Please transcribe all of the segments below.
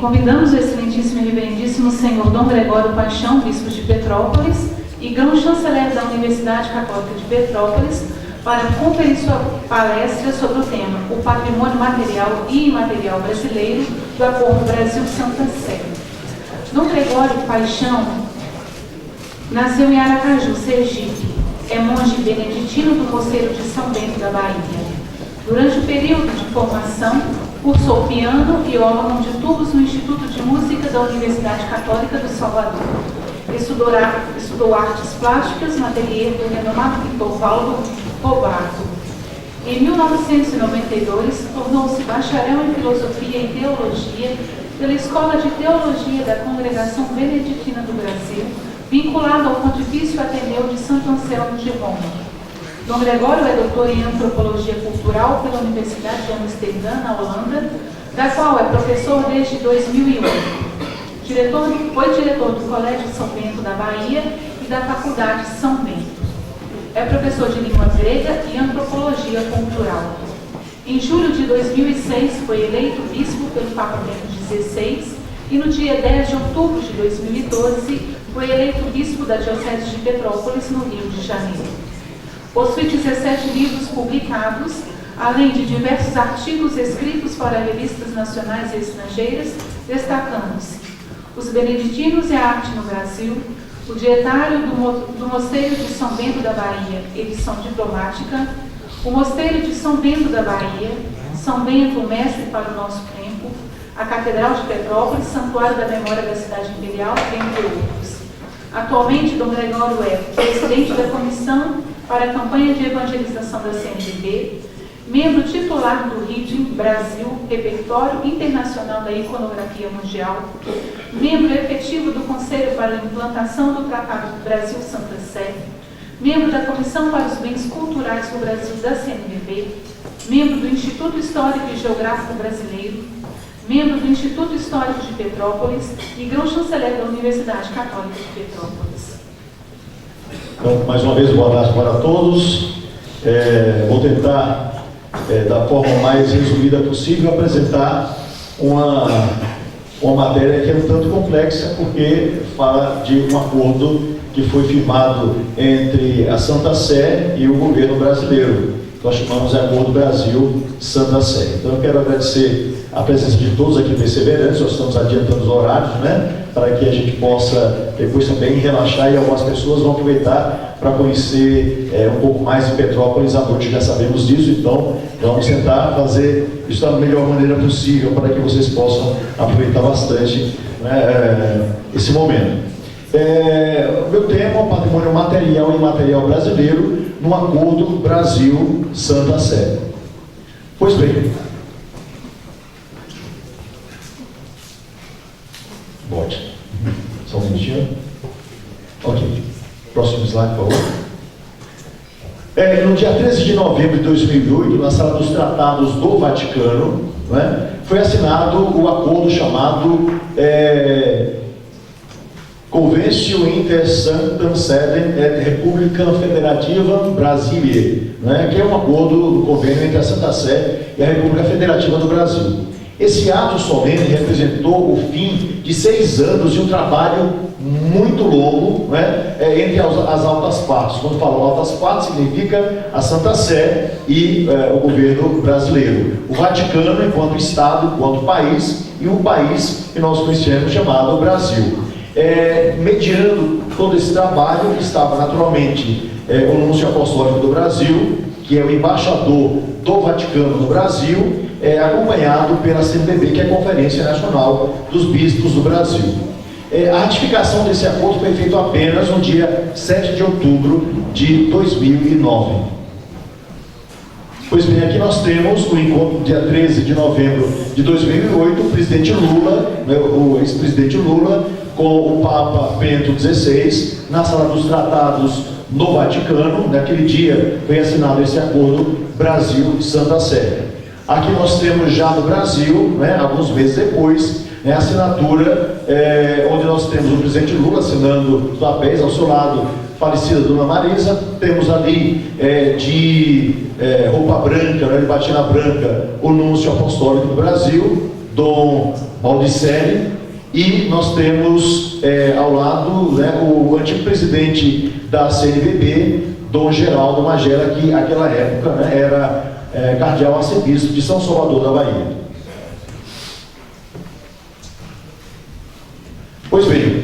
convidamos o excelentíssimo e reverendíssimo senhor Dom Gregório Paixão, bispo de Petrópolis, e grão-chanceler da Universidade Católica de Petrópolis, para conferir sua palestra sobre o tema O Patrimônio Material e Imaterial Brasileiro do Acordo Brasil-Santa Sé. Dom Gregório Paixão nasceu em Aracaju, Sergipe. É monge beneditino do Mosteiro de São Bento da Bahia. Durante o período de formação, cursou piano e órgão de tubos no Instituto de Música da Universidade Católica do Salvador. Estudou artes plásticas no ateliê do renomado pintor Paulo Robato. Em 1992, tornou-se bacharel em Filosofia e Teologia pela Escola de Teologia da Congregação Beneditina do Brasil, vinculado ao Pontifício Ateneu de Santo Anselmo de Roma. Dom Gregório é doutor em Antropologia Cultural pela Universidade de Amsterdã, na Holanda, da qual é professor desde 2001. Foi diretor do Colégio São Bento da Bahia e da Faculdade São Bento. É professor de língua grega e antropologia cultural. Em julho de 2006, foi eleito bispo pelo Papa Bento XVI e no dia 10 de outubro de 2012, foi eleito bispo da Diocese de Petrópolis, no Rio de Janeiro. Possui 17 livros publicados, além de diversos artigos escritos para revistas nacionais e estrangeiras, destacando-se Os Beneditinos e a Arte no Brasil, o Dietário do Mosteiro de São Bento da Bahia, edição diplomática, o Mosteiro de São Bento da Bahia, São Bento, Mestre para o Nosso Tempo, a Catedral de Petrópolis, Santuário da Memória da Cidade Imperial, entre outros. Atualmente, Dom Gregório é presidente da Comissão para a Campanha de Evangelização da CNBB, membro titular do RIDIM Brasil, Repertório Internacional da Iconografia Mundial, membro efetivo do Conselho para a Implantação do Tratado do Brasil-Santa Sé, membro da Comissão para os Bens Culturais do Brasil da CNBB, membro do Instituto Histórico e Geográfico Brasileiro, membro do Instituto Histórico de Petrópolis e grão-chanceler da Universidade Católica de Petrópolis. Então, mais uma vez, boa tarde para todos. Vou tentar, da forma mais resumida possível, apresentar uma matéria que é um tanto complexa, porque fala de um acordo que foi firmado entre a Santa Sé e o governo brasileiro. Nós chamamos de Acordo Brasil-Santa Sé. Então, eu quero agradecer a presença de todos aqui perseverantes. Nós estamos adiantando os horários, né, para que a gente possa depois também relaxar, e algumas pessoas vão aproveitar para conhecer um pouco mais de Petrópolis à noite. Já sabemos disso, então vamos tentar fazer isso da melhor maneira possível para que vocês possam aproveitar bastante, né, esse momento. O meu tema é o patrimônio material e imaterial brasileiro no Acordo Brasil-Santa Sé. Pois bem, bote. Só um minutinho. Ok. Próximo slide, por favor. No dia 13 de novembro de 2008, na Sala dos Tratados do Vaticano, né, foi assinado o acordo chamado Convênio Inter Sanctam Sedem et Republicam Federativa Brasilia, né, que é um acordo do convênio entre a Santa Sé e a República Federativa do Brasil. Esse ato solene representou o fim de 6 anos de um trabalho muito longo, né, entre as altas partes. Quando falo altas partes, significa a Santa Sé e o governo brasileiro. O Vaticano enquanto Estado, enquanto país, e o país que nós conhecemos chamado Brasil. Mediando todo esse trabalho estava naturalmente o Núncio Apostólico do Brasil, que é o embaixador do Vaticano no Brasil, acompanhado pela CNBB, que é a Conferência Nacional dos Bispos do Brasil. A ratificação desse acordo foi feita apenas no dia 7 de outubro de 2009. Pois bem, aqui nós temos o encontro do dia 13 de novembro de 2008, o presidente Lula, né, o ex-presidente Lula, com o Papa Bento XVI, na Sala dos Tratados no Vaticano. Naquele dia foi assinado esse acordo Brasil-Santa Sé. Aqui nós temos já no Brasil, né, alguns meses depois, a assinatura, onde nós temos o presidente Lula assinando os papéis, ao seu lado, falecida Dona Marisa. Temos ali de roupa branca, né, de batina branca, o Núncio Apostólico do Brasil, Dom Baldisseri, e nós temos ao lado, né, o antigo presidente da CNBB, Dom Geraldo Magela, que naquela época, né, era cardeal arcebispo de São Salvador da Bahia. Pois bem,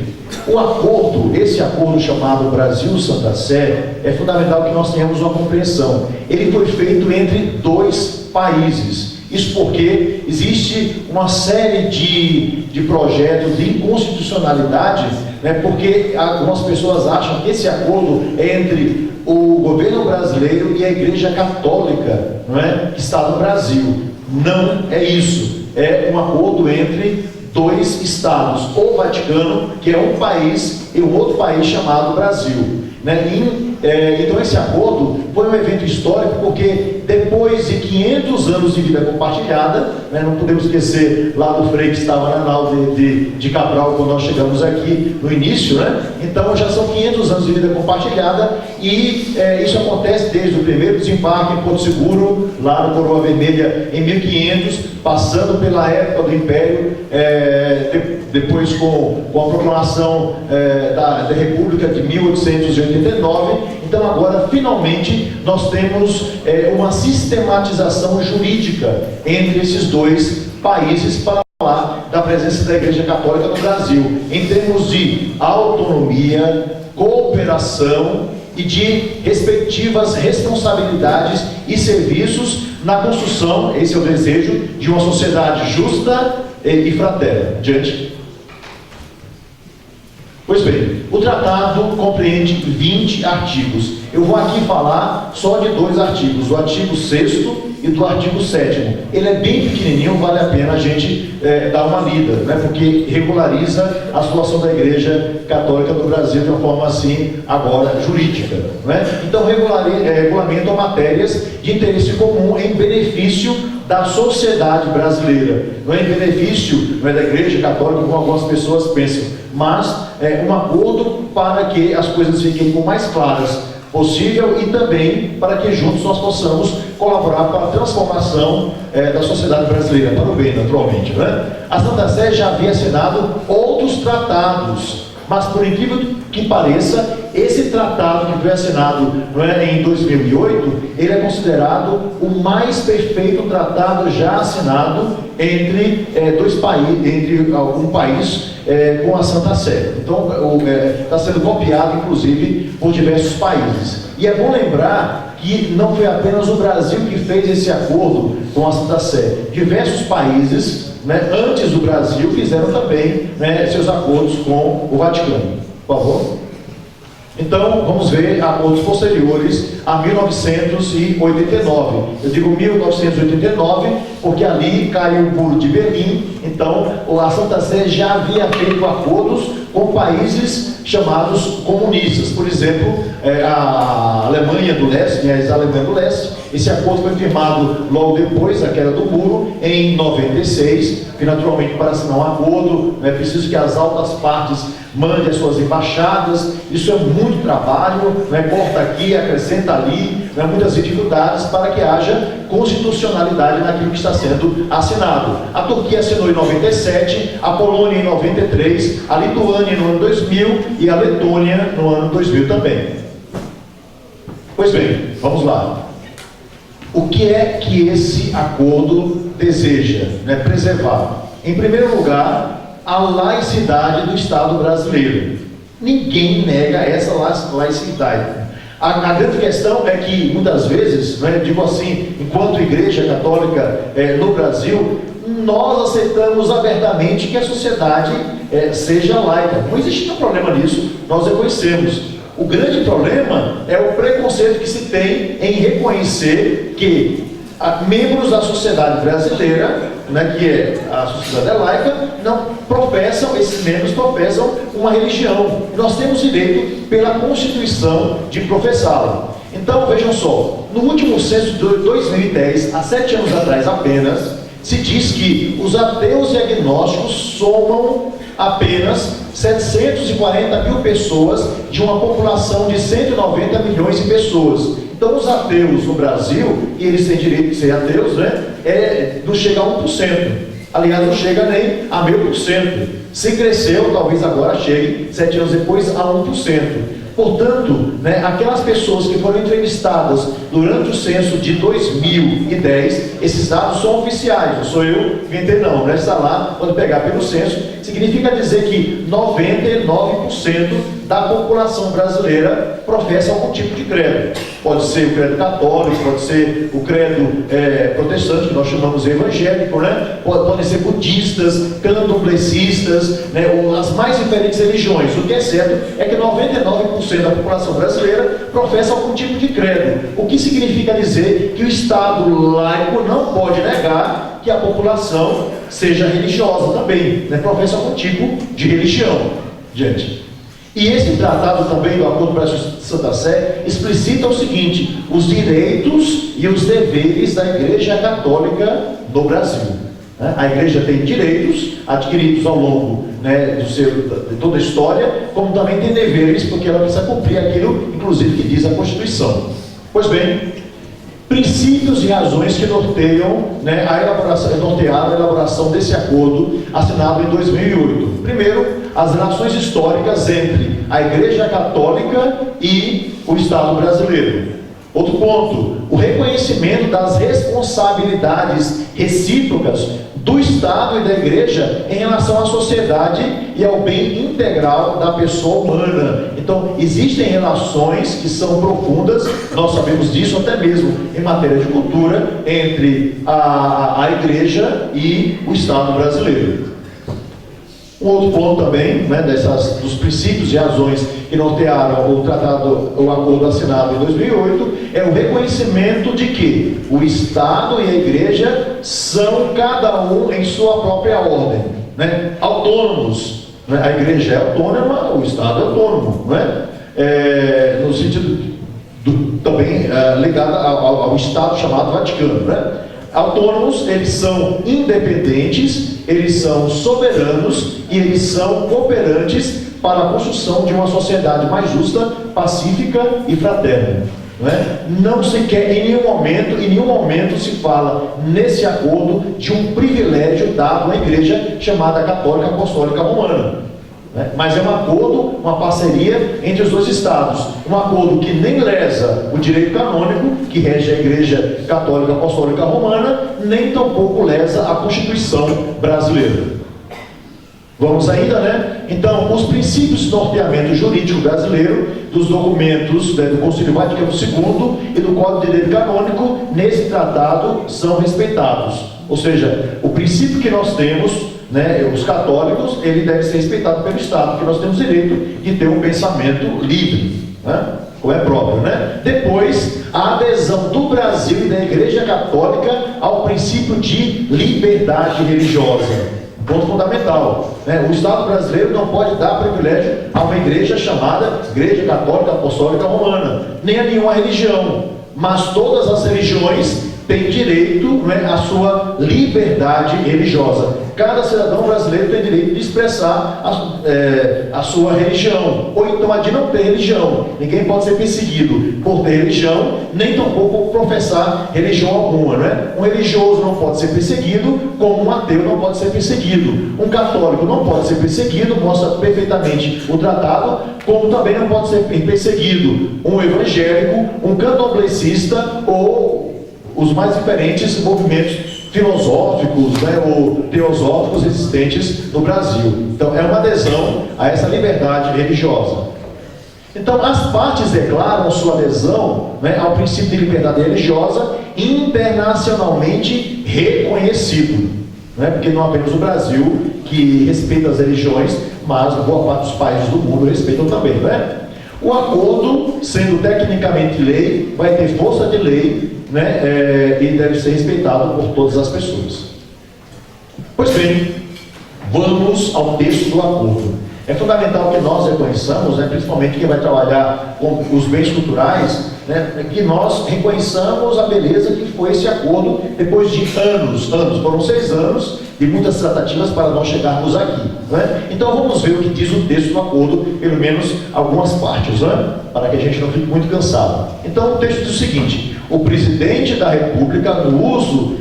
esse acordo chamado Brasil-Santa Sé, é fundamental que nós tenhamos uma compreensão. Ele foi feito entre dois países. Isso porque existe uma série de projetos de inconstitucionalidade, né, porque algumas pessoas acham que esse acordo é entre o governo brasileiro e a Igreja Católica, não é, que está no Brasil. Não é isso. É um acordo entre dois estados, o Vaticano, que é um país, e um outro país chamado Brasil, né? Então esse acordo foi um evento histórico porque depois de 500 anos de vida compartilhada, né, não podemos esquecer lá do Frei que estava na nau de Cabral quando nós chegamos aqui no início, né? Então já são 500 anos de vida compartilhada e isso acontece desde o primeiro desembarque em Porto Seguro, lá no Coroa Vermelha em 1500, passando pela época do Império, depois com a proclamação da República de 1889. Então agora finalmente nós temos uma sistematização jurídica entre esses dois países para falar da presença da Igreja Católica no Brasil, em termos de autonomia, cooperação e de respectivas responsabilidades e serviços na construção, esse é o desejo, de uma sociedade justa e fraterna. Diante. Pois bem, o tratado compreende 20 artigos. Eu vou aqui falar só de 2 artigos, o artigo 6º e do artigo 7º. Ele é bem pequenininho, vale a pena a gente dar uma lida, né, porque regulariza a situação da Igreja Católica do Brasil de uma forma assim, agora, jurídica. Né? Então, regulamentam matérias de interesse comum em benefício da sociedade brasileira. Não é em benefício, não é da Igreja Católica, como algumas pessoas pensam, mas é um acordo para que as coisas fiquem o mais claras possível e também para que juntos nós possamos colaborar para a transformação da sociedade brasileira, para o bem, naturalmente. Né? A Santa Sé já havia assinado outros tratados, mas por incrível que pareça, esse tratado que foi assinado em 2008, ele é considerado o mais perfeito tratado já assinado entre dois países, entre algum país com a Santa Sé. Então, está sendo copiado, inclusive, por diversos países. E é bom lembrar que não foi apenas o Brasil que fez esse acordo com a Santa Sé. Diversos países, antes do Brasil, fizeram também seus acordos com o Vaticano. Por favor. Então, vamos ver acordos posteriores a 1989. Eu digo 1989 porque ali caiu o Muro de Berlim. Então, a Santa Sé já havia feito acordos com países chamados comunistas. Por exemplo, a Alemanha do Leste, a ex-Alemanha do Leste. Esse acordo foi firmado logo depois da queda do muro, em 96, que naturalmente para assinar um acordo é preciso que as altas partes mandem as suas embaixadas. Isso é muito trabalho, corta aqui, acrescenta ali, muitas dificuldades para que haja constitucionalidade naquilo que está sendo assinado. A Turquia assinou em 97, a Polônia em 93, a Lituânia no ano 2000 e a Letônia no ano 2000 também. Pois bem, vamos lá. O que é que esse acordo deseja preservar? Em primeiro lugar, a laicidade do Estado brasileiro. Ninguém nega essa laicidade. A grande questão é que, muitas vezes, digo assim, enquanto Igreja Católica no Brasil, nós aceitamos abertamente que a sociedade seja laica. Não existe nenhum problema nisso, nós reconhecemos. O grande problema é o preconceito que se tem em reconhecer que membros da sociedade brasileira, que é a sociedade laica, esses membros professam uma religião. Nós temos direito pela Constituição de professá-la. Então, vejam só, no último censo de 2010, há 7 anos atrás apenas, se diz que os ateus e agnósticos somam apenas 740 mil pessoas de uma população de 190 milhões de pessoas. Então, os ateus no Brasil, e eles têm direito de ser ateus, não chega a 1%. Aliás, não chega nem a 0,5%. Se cresceu, talvez agora chegue, 7 anos depois, a 1%. Portanto, né, aquelas pessoas que foram entrevistadas durante o censo de 2010, esses dados são oficiais, não sou eu que inventei não, né? Está lá, quando pegar pelo censo, significa dizer que 99% da população brasileira professa algum tipo de credo. Pode ser o credo católico, pode ser o credo protestante, que nós chamamos de evangélico, né? Podem ser budistas, candomblecistas, né? Ou as mais diferentes religiões. O que é certo é que 99% da população brasileira professa algum tipo de credo. O que significa dizer que o Estado laico não pode negar que a população seja religiosa também, né? Professa algum tipo de religião. Gente. E esse tratado também do Acordo para a Santa Sé explicita o seguinte: os direitos e os deveres da Igreja Católica do Brasil. A Igreja tem direitos adquiridos ao longo, né, de toda a história, como também tem deveres, porque ela precisa cumprir aquilo, inclusive, que diz a Constituição. Pois bem, princípios e razões que norteiam, né, nortearam a elaboração desse acordo assinado em 2008. Primeiro, as relações históricas entre a Igreja Católica e o Estado brasileiro. Outro ponto, o reconhecimento das responsabilidades recíprocas do Estado e da Igreja em relação à sociedade e ao bem integral da pessoa humana. Então, existem relações que são profundas, nós sabemos disso até mesmo em matéria de cultura, entre a Igreja e o Estado brasileiro. Um outro ponto também, né, dos princípios e razões que nortearam o acordo assinado em 2008, é o reconhecimento de que o Estado e a Igreja são cada um em sua própria ordem, né, autônomos. Né? A Igreja é autônoma, o Estado é autônomo, né? No sentido também ligado ao Estado chamado Vaticano, né? Autônomos, eles são independentes, eles são soberanos e eles são cooperantes para a construção de uma sociedade mais justa, pacífica e fraterna. Não se quer em nenhum momento se fala nesse acordo de um privilégio dado à Igreja chamada Católica Apostólica Romana. Mas é um acordo, uma parceria entre os dois estados, um acordo que nem lesa o direito canônico que rege a Igreja Católica Apostólica Romana, nem tampouco lesa a Constituição brasileira. Vamos ainda, né? Então, os princípios de norteamento jurídico brasileiro, dos documentos, né, do Concílio Vaticano II e do Código de Direito Canônico, nesse tratado, são respeitados. Ou seja, o princípio que nós temos, né, os católicos, ele deve ser respeitado pelo Estado, porque nós temos direito de ter um pensamento livre, né, como é próprio, né? Depois, a adesão do Brasil e da Igreja Católica ao princípio de liberdade religiosa. Ponto fundamental, né? O Estado brasileiro não pode dar privilégio a uma igreja chamada Igreja Católica Apostólica Romana, nem a nenhuma religião, mas todas as religiões têm direito, né, à sua liberdade religiosa. Cada cidadão brasileiro tem direito de expressar a sua religião, ou então a de não ter religião. Ninguém pode ser perseguido por ter religião, nem tampouco por professar religião alguma, né? Um religioso não pode ser perseguido, como um ateu não pode ser perseguido. Um católico não pode ser perseguido, mostra perfeitamente o tratado, como também não pode ser perseguido um evangélico, um candomblecista ou os mais diferentes movimentos filosóficos, né, ou teosóficos existentes no Brasil. Então, é uma adesão a essa liberdade religiosa. Então, as partes declaram sua adesão, né, ao princípio de liberdade religiosa internacionalmente reconhecido, né, porque não apenas o Brasil que respeita as religiões, mas boa parte dos países do mundo respeitam também, né? O acordo, sendo tecnicamente lei, vai ter força de lei, né, e deve ser respeitado por todas as pessoas. Pois bem, vamos ao texto do acordo. É fundamental que nós reconheçamos, né, principalmente quem vai trabalhar com os bens culturais, né, que nós reconheçamos a beleza que foi esse acordo depois de anos, foram 6 anos de muitas tratativas para nós chegarmos aqui, né? Então vamos ver o que diz o texto do acordo, pelo menos algumas partes, né, para que a gente não fique muito cansado. Então o texto diz o seguinte: o presidente da República, no uso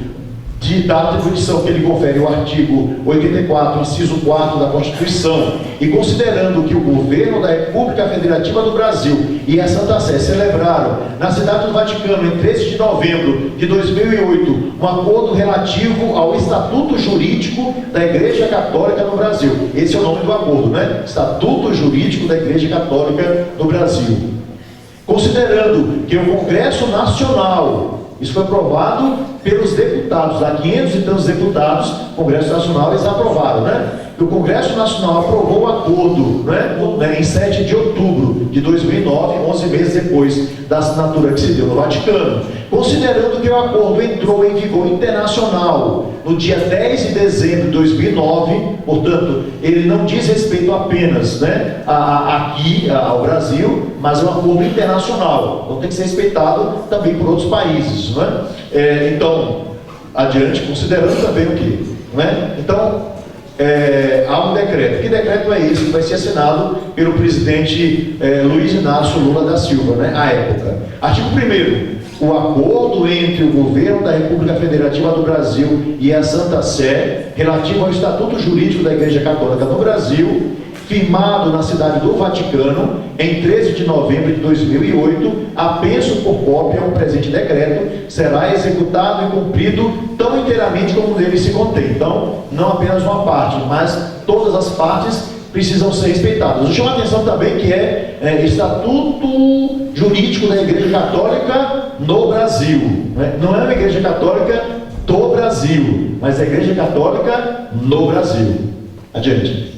da atribuição que ele confere o artigo 84, inciso 4 da Constituição, e considerando que o governo da República Federativa do Brasil e a Santa Sé celebraram na cidade do Vaticano, em 13 de novembro de 2008, um acordo relativo ao Estatuto Jurídico da Igreja Católica no Brasil. Esse é o nome do acordo, né? Estatuto Jurídico da Igreja Católica do Brasil. Considerando que o Congresso Nacional, isso foi aprovado pelos deputados, há 500 e tantos deputados, o Congresso Nacional, eles aprovaram, né? E o Congresso Nacional aprovou o acordo, né, em 7 de outubro de 2009, 11 meses depois da assinatura que se deu no Vaticano, considerando que o acordo entrou em vigor internacional no dia 10 de dezembro de 2009, portanto, ele não diz respeito apenas, né, aqui ao Brasil, mas é um acordo internacional, então tem que ser respeitado também por outros países, né? Então, adiante, considerando também o quê? Né? Então, há um decreto. Que decreto é esse que vai ser assinado pelo presidente Luiz Inácio Lula da Silva, né, à época? Artigo 1º. O acordo entre o governo da República Federativa do Brasil e a Santa Sé, relativo ao Estatuto Jurídico da Igreja Católica no Brasil, firmado na cidade do Vaticano, em 13 de novembro de 2008, apenso por cópia ao presente decreto, será executado e cumprido tão inteiramente como nele se contém. Então, não apenas uma parte, mas todas as partes precisam ser respeitadas. Eu chamo a atenção também que Estatuto Jurídico da Igreja Católica no Brasil. Né? Não é uma Igreja Católica do Brasil, mas a Igreja Católica no Brasil. Adiante.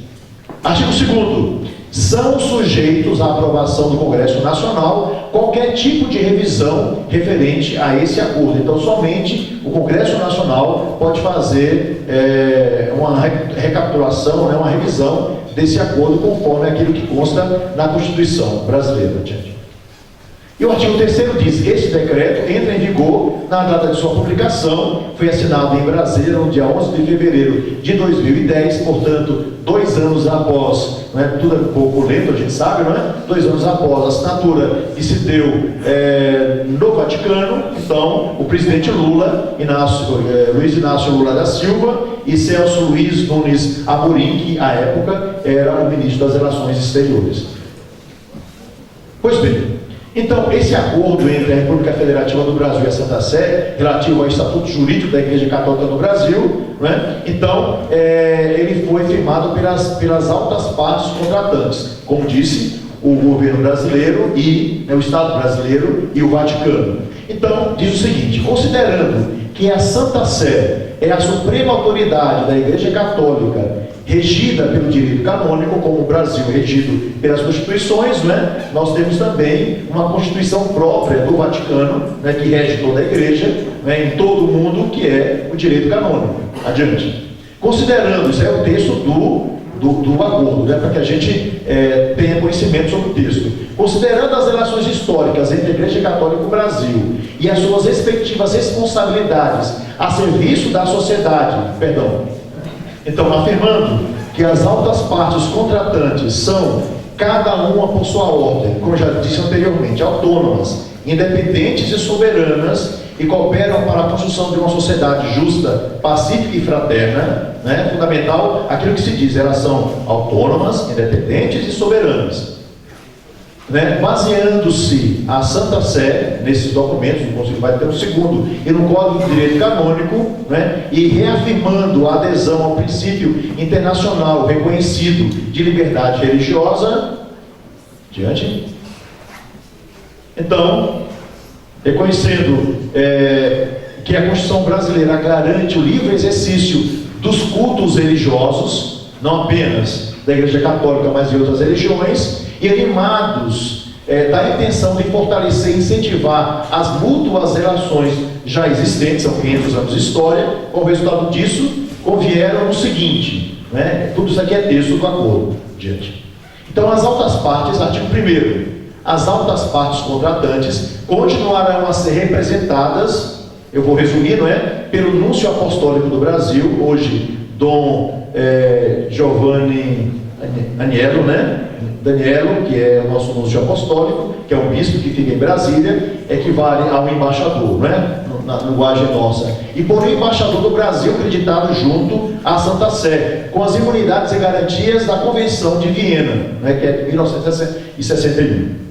Artigo 2º. São sujeitos à aprovação do Congresso Nacional qualquer tipo de revisão referente a esse acordo. Então, somente o Congresso Nacional pode fazer uma recapitulação, né, uma revisão desse acordo conforme aquilo que consta na Constituição brasileira. E o artigo 3º diz: este decreto entra em vigor na data de sua publicação, foi assinado em Brasília no dia 11 de fevereiro de 2010, portanto, 2 anos após, né, tudo é um pouco lento, a gente sabe, não é? 2 anos após a assinatura que se deu no Vaticano. Então, o presidente Lula, Luiz Inácio Lula da Silva, e Celso Luiz Nunes Amorim, que à época era o ministro das Relações Exteriores. Pois bem, então, esse acordo entre a República Federativa do Brasil e a Santa Sé, relativo ao Estatuto Jurídico da Igreja Católica do Brasil, né? Então, ele foi firmado pelas altas partes contratantes, como disse, o governo brasileiro e o Estado brasileiro e o Vaticano. Então, diz o seguinte: considerando que a Santa Sé é a suprema autoridade da Igreja Católica, regida pelo direito canônico, como o Brasil é regido pelas constituições, né? Nós temos também uma constituição própria do Vaticano, né, que rege toda a igreja, né, em todo o mundo, que é o direito canônico. Adiante. Considerando, isso é o texto do acordo, né, para que a gente tenha conhecimento sobre o texto. Considerando as relações históricas entre a Igreja Católica e o Brasil e as suas respectivas responsabilidades a serviço da sociedade, então, afirmando que as altas partes contratantes são, cada uma por sua ordem, como já disse anteriormente, autônomas, independentes e soberanas, e cooperam para a construção de uma sociedade justa, pacífica e fraterna, né? Fundamental aquilo que se diz, elas são autônomas, independentes e soberanas. Né? Baseando-se a Santa Sé nesses documentos, inclusive vai ter um segundo, e no Código de Direito Canônico, né? E reafirmando a adesão ao princípio internacional reconhecido de liberdade religiosa. Diante. Então, reconhecendo que a Constituição brasileira garante o livre exercício dos cultos religiosos, não apenas da Igreja Católica, mas de outras religiões, e animados da intenção de fortalecer e incentivar as mútuas relações já existentes, são 500 anos de história. Como resultado disso, convieram o seguinte, né? Tudo isso aqui é texto do acordo. Diante. Então, as altas partes, artigo 1º, as altas partes contratantes continuarão a ser representadas, eu vou resumir, não é? Pelo Núncio Apostólico do Brasil, hoje Dom Giovanni Anielo, né? Danielo, que é o nosso núncio apostólico, que é um bispo que fica em Brasília, equivale a um embaixador, né? Na linguagem nossa. E por um embaixador do Brasil acreditado junto à Santa Sé, com as imunidades e garantias da Convenção de Viena, né? Que é de 1961.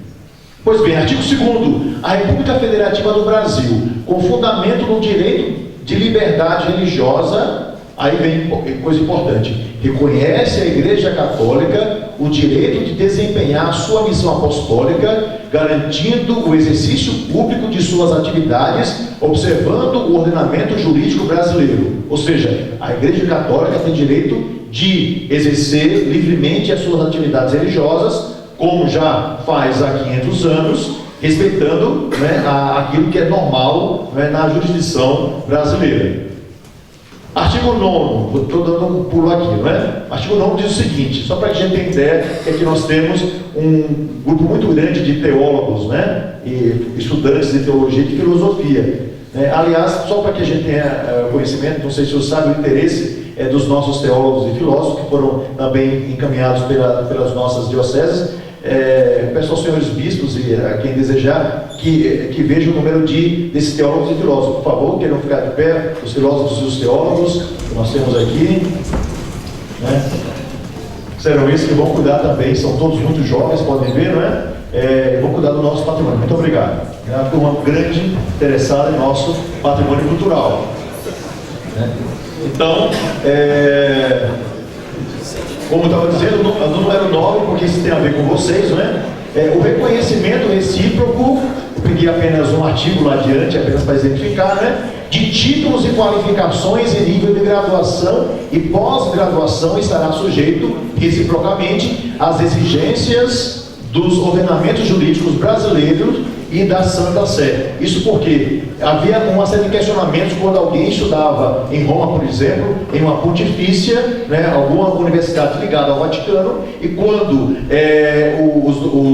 Pois bem, artigo 2º, a República Federativa do Brasil, com fundamento no direito de liberdade religiosa, aí vem coisa importante, reconhece a Igreja Católica o direito de desempenhar a sua missão apostólica, garantindo o exercício público de suas atividades, observando o ordenamento jurídico brasileiro. Ou seja, a Igreja Católica tem direito de exercer livremente as suas atividades religiosas, como já faz há 500 anos, respeitando, né, aquilo que é normal, né, na jurisdição brasileira. Artigo 9º, estou dando um pulo aqui, né? Artigo 9º diz o seguinte, só para que a gente tenha ideia, é que nós temos um grupo muito grande de teólogos, né, e estudantes de teologia e de filosofia. Aliás, só para que a gente tenha conhecimento, não sei se você sabe o interesse dos nossos teólogos e filósofos, que foram também encaminhados pelas nossas dioceses. Peço aos senhores bispos e a quem desejar que veja o número desses teólogos e filósofos, por favor, queiram ficar de pé, os filósofos e os teólogos que nós temos aqui, né? Serão esses que vão cuidar também, são todos muito jovens, podem ver, não é? Vão cuidar do nosso patrimônio. Muito obrigado. É uma turma grande interessada em nosso patrimônio cultural, né? Então, como eu estava dizendo, no número 9, porque isso tem a ver com vocês, não é? O reconhecimento recíproco, eu peguei apenas um artigo lá adiante, apenas para exemplificar, né? De títulos e qualificações em nível de graduação e pós-graduação estará sujeito, reciprocamente, às exigências dos ordenamentos jurídicos brasileiros e da Santa Sé. Isso porque havia uma série de questionamentos quando alguém estudava em Roma, por exemplo, em uma pontifícia, né, alguma universidade ligada ao Vaticano, e quando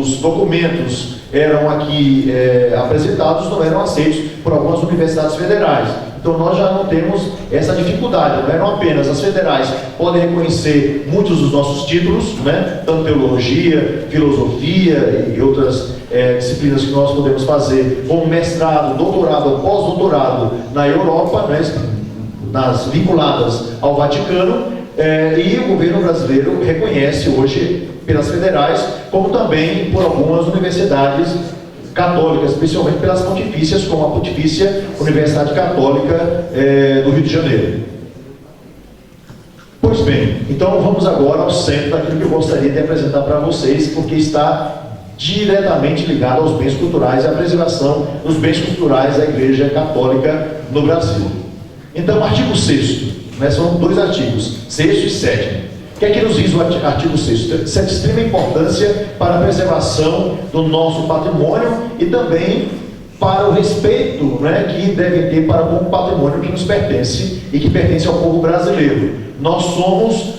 os documentos eram aqui apresentados, não eram aceitos por algumas universidades federais. Então nós já não temos essa dificuldade, não apenas as federais podem reconhecer muitos dos nossos títulos, né, tanto teologia, filosofia e outras disciplinas que nós podemos fazer, como mestrado, doutorado ou pós-doutorado na Europa, né, vinculadas ao Vaticano, e o governo brasileiro reconhece hoje pelas federais, como também por algumas universidades católicas, especialmente pelas pontifícias, como a Pontifícia Universidade Católica do Rio de Janeiro. Pois bem, então vamos agora ao centro daquilo que eu gostaria de apresentar para vocês, porque está diretamente ligado aos bens culturais e à preservação dos bens culturais da Igreja Católica no Brasil. Então, artigo 6º, né, são 2 artigos, 6º e 7º. O que é que nos diz o artigo 6º? Isso é de extrema importância para a preservação do nosso patrimônio e também para o respeito, né, que deve ter para o patrimônio que nos pertence e que pertence ao povo brasileiro. Nós somos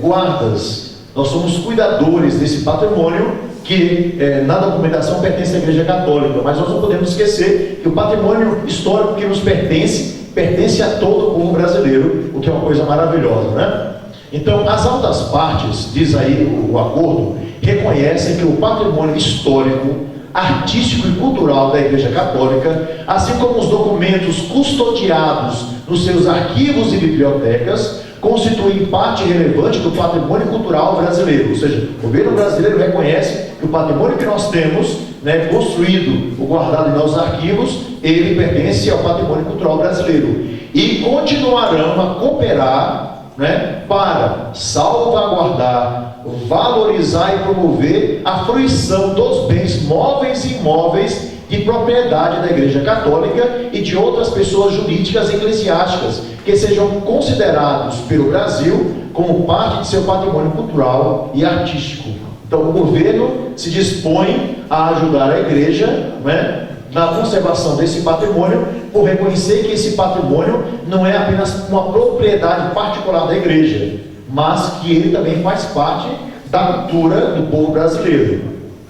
guardas, nós somos cuidadores desse patrimônio que na documentação pertence à Igreja Católica, mas nós não podemos esquecer que o patrimônio histórico que nos pertence a todo o povo brasileiro, o que é uma coisa maravilhosa, né? Então, as altas partes, diz aí o acordo, reconhecem que o patrimônio histórico, artístico e cultural da Igreja Católica, assim como os documentos custodiados nos seus arquivos e bibliotecas, constituem parte relevante do patrimônio cultural brasileiro. Ou seja, o governo brasileiro reconhece que o patrimônio que nós temos, né, construído ou guardado em nossos arquivos, ele pertence ao patrimônio cultural brasileiro. E continuarão a cooperar, né, para salvaguardar, valorizar e promover a fruição dos bens móveis e imóveis de propriedade da Igreja Católica e de outras pessoas jurídicas e eclesiásticas que sejam considerados pelo Brasil como parte de seu patrimônio cultural e artístico. Então o governo se dispõe a ajudar a Igreja, né, na conservação desse patrimônio, por reconhecer que esse patrimônio não é apenas uma propriedade particular da Igreja, mas que ele também faz parte da cultura do povo brasileiro.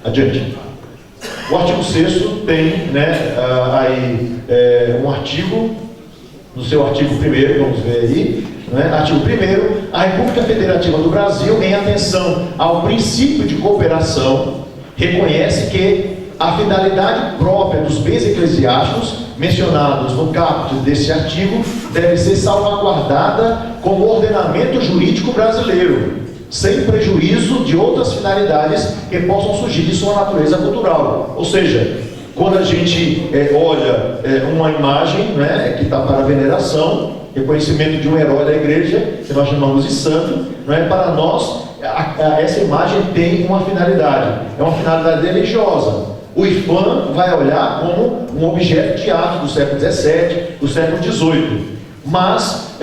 Adiante. O artigo 6º tem, né, um artigo, no seu artigo 1º, vamos ver aí, né, artigo 1º, a República Federativa do Brasil, em atenção ao princípio de cooperação, reconhece que a finalidade própria dos bens eclesiásticos mencionados no caput desse artigo deve ser salvaguardada como ordenamento jurídico brasileiro, sem prejuízo de outras finalidades que possam surgir de sua natureza cultural. Ou seja, quando a gente olha uma imagem, né, que está para veneração, reconhecimento de um herói da igreja, que nós chamamos de santo, para nós, essa imagem tem uma finalidade, é uma finalidade religiosa. O IPHAN vai olhar como um objeto de arte do século XVII, do século XVIII. Mas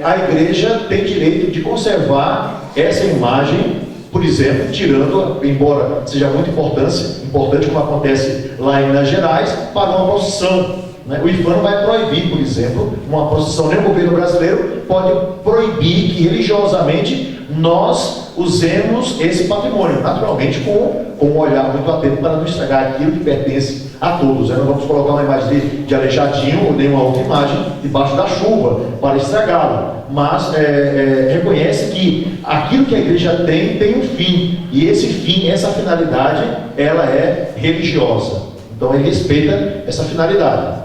a igreja tem direito de conservar essa imagem, por exemplo, tirando, embora seja muito importante como acontece lá em Minas Gerais, para uma procissão. O IPHAN vai proibir, por exemplo, uma procissão. Nem o governo brasileiro pode proibir que religiosamente nós usemos esse patrimônio, naturalmente com um olhar muito atento para não estragar aquilo que pertence a todos. Não vamos colocar uma imagem de Aleijadinho ou nenhuma outra imagem debaixo da chuva para estragá-lo, mas reconhece que aquilo que a igreja tem um fim, e esse fim, essa finalidade, ela é religiosa. Então ele respeita essa finalidade.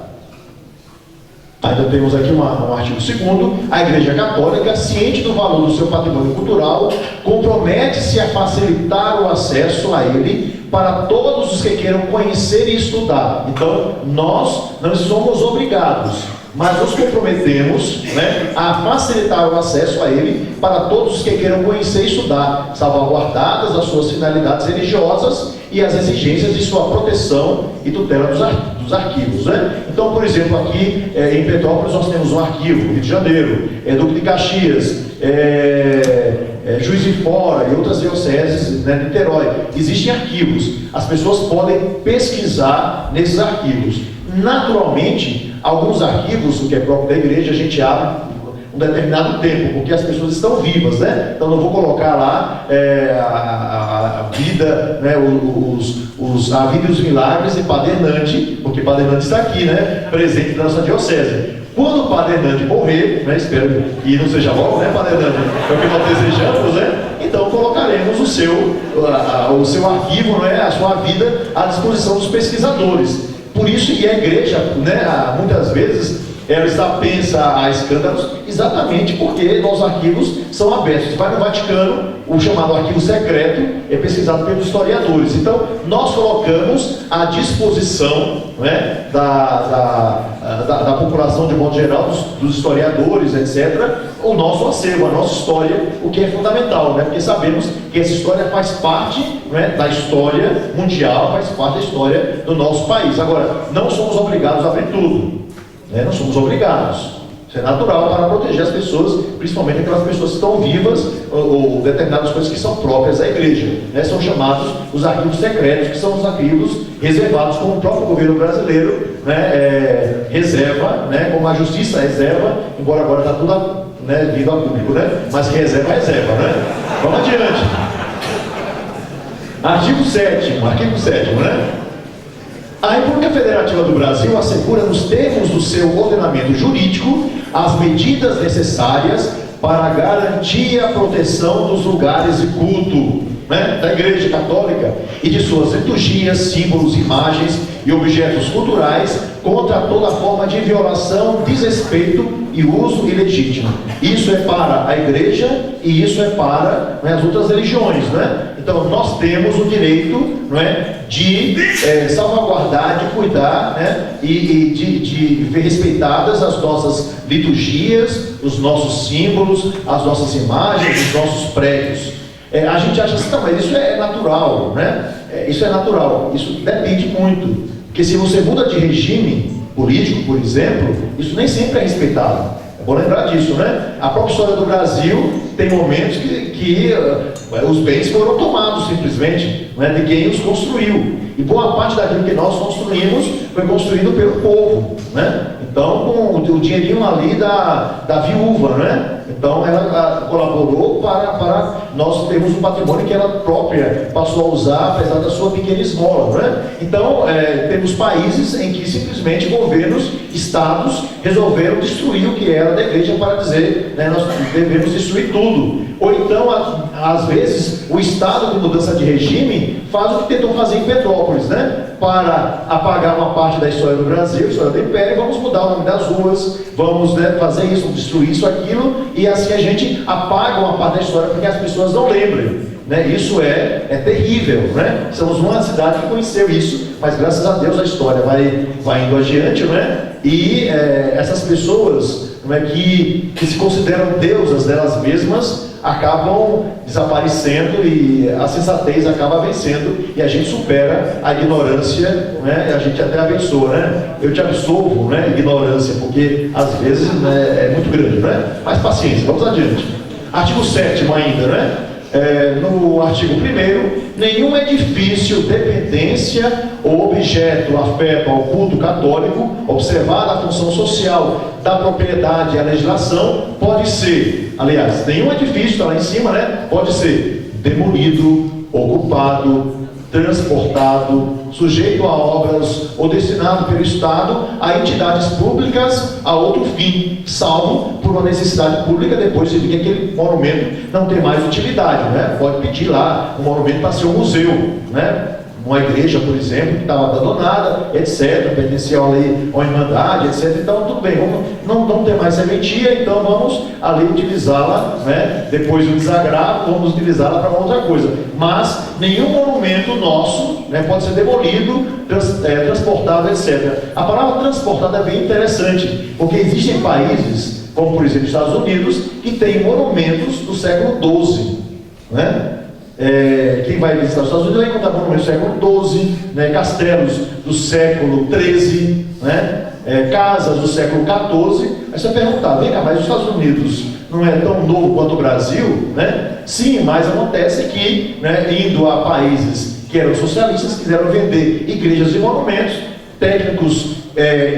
Ainda temos aqui um artigo 2º, a Igreja Católica, ciente do valor do seu patrimônio cultural, compromete-se a facilitar o acesso a ele para todos os que queiram conhecer e estudar. Então, nós não somos obrigados, mas nos comprometemos, a facilitar o acesso a ele para todos os que queiram conhecer e estudar, salvaguardadas as suas finalidades religiosas e as exigências de sua proteção e tutela dos arquivos. Então, por exemplo, aqui em Petrópolis nós temos um arquivo, Rio de Janeiro, Duque de Caxias, Juiz de Fora e outras dioceses, Niterói. Existem arquivos, as pessoas podem pesquisar nesses arquivos. Naturalmente, alguns arquivos, o que é próprio da igreja, a gente abre um determinado tempo, porque as pessoas estão vivas, Então não vou colocar lá a vida, a vida e os milagres de Padre Hernande, porque Padre Hernande está aqui, presente na nossa diocese. Quando o Padre Hernande morrer, espero que não seja logo, Padre Hernande? É o que nós desejamos, Então colocaremos o seu arquivo, a sua vida à disposição dos pesquisadores. Por isso que a igreja, muitas vezes, ela está pensa a escândalos, exatamente porque nossos arquivos são abertos. Vai no Vaticano, o chamado arquivo secreto é pesquisado pelos historiadores. Então, nós colocamos à disposição da população de modo geral, dos historiadores, etc., o nosso acervo, a nossa história, o que é fundamental, porque sabemos que essa história faz parte da história mundial, faz parte da história do nosso país. Agora, não somos obrigados a abrir tudo. Não somos obrigados. Isso é natural para proteger as pessoas, principalmente aquelas pessoas que estão vivas ou determinadas coisas que são próprias da igreja. São chamados os arquivos secretos, que são os arquivos reservados, como o próprio governo brasileiro reserva, como a justiça reserva, embora agora está tudo vindo a público, mas reserva. Vamos adiante. Artigo 7º, A República Federativa do Brasil assegura, nos termos do seu ordenamento jurídico, as medidas necessárias para garantir a proteção dos lugares de culto da Igreja Católica e de suas liturgias, símbolos, imagens e objetos culturais contra toda forma de violação, desrespeito e uso ilegítimo. Isso é para a Igreja e isso é para as outras religiões, Então nós temos o direito, de salvaguardar, de cuidar, e de ver respeitadas as nossas liturgias, os nossos símbolos, as nossas imagens, os nossos prédios. A gente acha assim, mas isso é natural, isso é natural, isso depende muito, porque se você muda de regime político, por exemplo, isso nem sempre é respeitado. É bom lembrar disso, A própria história do Brasil tem momentos que que os bens foram tomados simplesmente, não é, de quem os construiu. E boa parte daquilo que nós construímos foi construído pelo povo, né? Então, com o dinheirinho ali da viúva, né? Então, ela colaborou para nós termos um patrimônio que ela própria passou a usar, apesar da sua pequena esmola, né? Então, temos países em que simplesmente governos, estados, resolveram destruir o que era da igreja para dizer, né, nós devemos destruir tudo. Ou então, às vezes, o estado de mudança de regime faz o que tentou fazer em Petrópolis, né? Para apagar uma parte da história do Brasil, história do Império, vamos mudar o nome das ruas, vamos, né, fazer isso, destruir isso, aquilo, e assim a gente apaga uma parte da história para que as pessoas não lembrem, né? Isso é terrível, né? Somos uma cidade que conheceu isso, mas graças a Deus a história vai indo adiante, né? E essas pessoas, né, que se consideram deusas delas mesmas, acabam desaparecendo e a sensatez acaba vencendo e a gente supera a ignorância, né? A gente até abençoa, né? Eu te absolvo, né? Ignorância, porque às vezes, né, é muito grande, né? Mas paciência, vamos adiante. Artigo 7º ainda, né? No artigo 1º, nenhum edifício, dependência ou objeto afeto ao culto católico, observada a função social da propriedade e a legislação, pode ser, aliás, nenhum edifício, está lá em cima, né? Pode ser demolido, ocupado, transportado, sujeito a obras ou destinado pelo Estado a entidades públicas a outro fim, salvo por uma necessidade pública, depois de que aquele monumento não tem mais utilidade, né? Pode pedir lá um monumento para ser um museu, né? Uma igreja, por exemplo, que estava abandonada, etc., pertencia ali a uma irmandade, etc. Então, tudo bem, não tem mais serventia, então vamos ali utilizá-la, né? Depois do desagravo, vamos utilizá-la para outra coisa. Mas nenhum monumento nosso, né, pode ser demolido, transportado, etc. A palavra transportado é bem interessante, porque existem países, como por exemplo os Estados Unidos, que têm monumentos do século XII, né? Quem vai visitar os Estados Unidos vai encontrar monumentos do século XII, né, castelos do século XIII, né, casas do século XIV. Aí você vai perguntar, vem cá, mas os Estados Unidos não é tão novo quanto o Brasil, né? Sim, mas acontece que, né, indo a países que eram socialistas, quiseram vender igrejas e monumentos, técnicos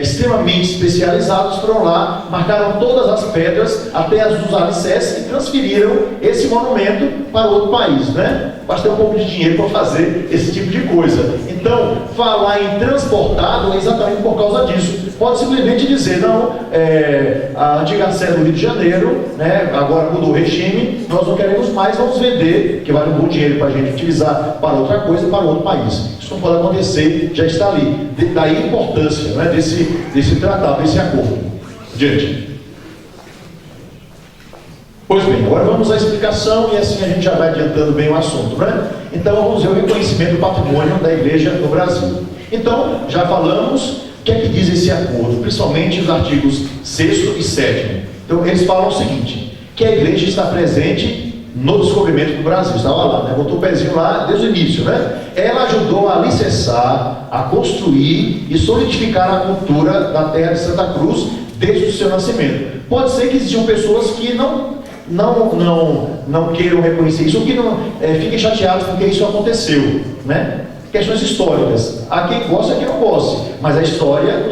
extremamente especializados foram lá, marcaram todas as pedras, até as dos alicerces, e transferiram esse monumento para outro país, né? Basta ter um pouco de dinheiro para fazer esse tipo de coisa. Então, falar em transportado é exatamente por causa disso. Pode simplesmente dizer, não, a antiga sede do Rio de Janeiro, né, agora mudou o regime, nós não queremos mais, vamos vender, que vale um bom dinheiro para a gente utilizar para outra coisa, para outro país. Isso não pode acontecer, já está ali. Daí a importância, né, desse tratado, desse acordo. Diante. Pois bem, agora vamos à explicação e assim a gente já vai adiantando bem o assunto, né? Então vamos ver o reconhecimento do patrimônio da Igreja no Brasil. Então, já falamos o que é que diz esse acordo, principalmente os artigos 6º e 7º. Então, eles falam o seguinte, que a Igreja está presente no descobrimento do Brasil, estava lá, né? Botou o pezinho lá desde o início, né? Ela ajudou a alicerçar, a construir e solidificar a cultura da terra de Santa Cruz desde o seu nascimento. Pode ser que existam pessoas que não queiram reconhecer isso, ou que não fiquem chateados porque isso aconteceu, né? Questões históricas. Há quem gosta e há quem não goste, mas a história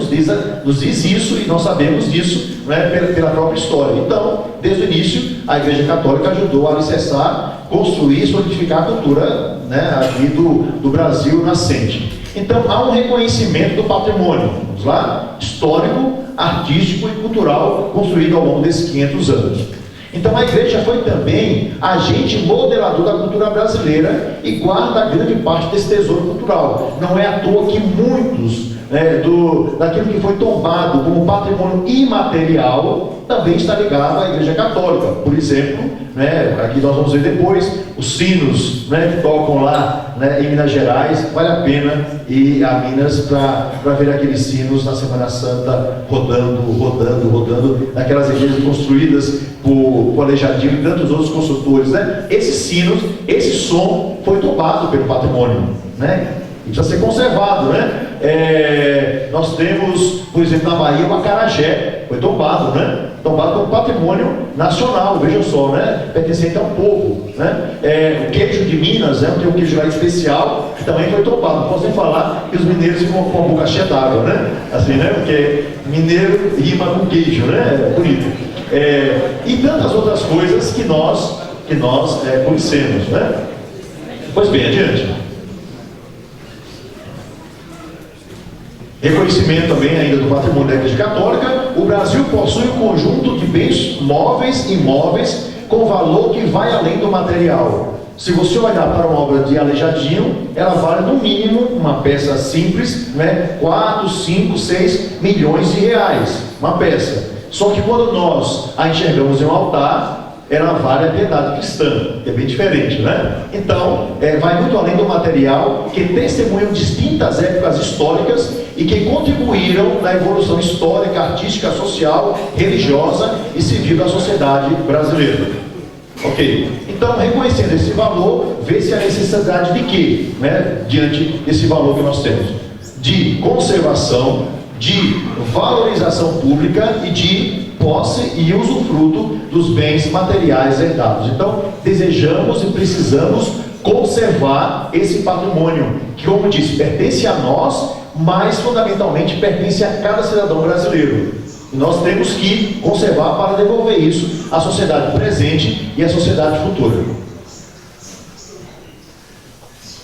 nos diz isso e nós sabemos disso, né, pela própria história. Então, desde o início, a Igreja Católica ajudou a alicerçar, construir e solidificar a cultura, né, aqui do Brasil nascente. Então, há um reconhecimento do patrimônio, vamos lá, histórico, artístico e cultural construído ao longo desses 500 anos. Então a igreja foi também agente modelador da cultura brasileira e guarda grande parte desse tesouro cultural. Não é à toa que muitos, né, daquilo que foi tombado como patrimônio imaterial também está ligado à Igreja Católica. Por exemplo, né, aqui nós vamos ver depois os sinos, né, que tocam lá, né, em Minas Gerais. Vale a pena ir a Minas para ver aqueles sinos na Semana Santa rodando, naquelas igrejas construídas por Aleijadinho e tantos outros construtores, né? Esses sinos, esse som foi tombado pelo patrimônio, né? E precisa ser conservado, né? Nós temos, por exemplo, na Bahia, o acarajé, foi tombado, né? Tombado como patrimônio nacional, vejam só, né? Pertencente a um povo, né? O queijo de Minas, tem um queijo lá especial, que também foi tombado. Não posso nem falar que os mineiros ficam com a boca cheia d'água, né? Assim, né? Porque mineiro rima com queijo, né? É bonito. E tantas outras coisas que nós conhecemos, né? Pois bem, adiante. Reconhecimento também ainda do patrimônio da Igreja Católica. O Brasil possui um conjunto de bens móveis e imóveis com valor que vai além do material. Se você olhar para uma obra de Aleijadinho, ela vale no mínimo, uma peça simples, né, 4, 5, 6 milhões de reais, uma peça. Só que quando nós a enxergamos em um altar, ela vale a piedade cristã, que é bem diferente, né? Então, vai muito além do material, que testemunham distintas épocas históricas e que contribuíram na evolução histórica, artística, social, religiosa e civil da sociedade brasileira. Ok? Então, reconhecendo esse valor, vê-se a necessidade de quê, né? Diante desse valor que nós temos? De conservação, de valorização pública e de posse e usufruto dos bens materiais herdados. Então, desejamos e precisamos conservar esse patrimônio, que, como disse, pertence a nós, mas fundamentalmente pertence a cada cidadão brasileiro. E nós temos que conservar para devolver isso à sociedade presente e à sociedade futura.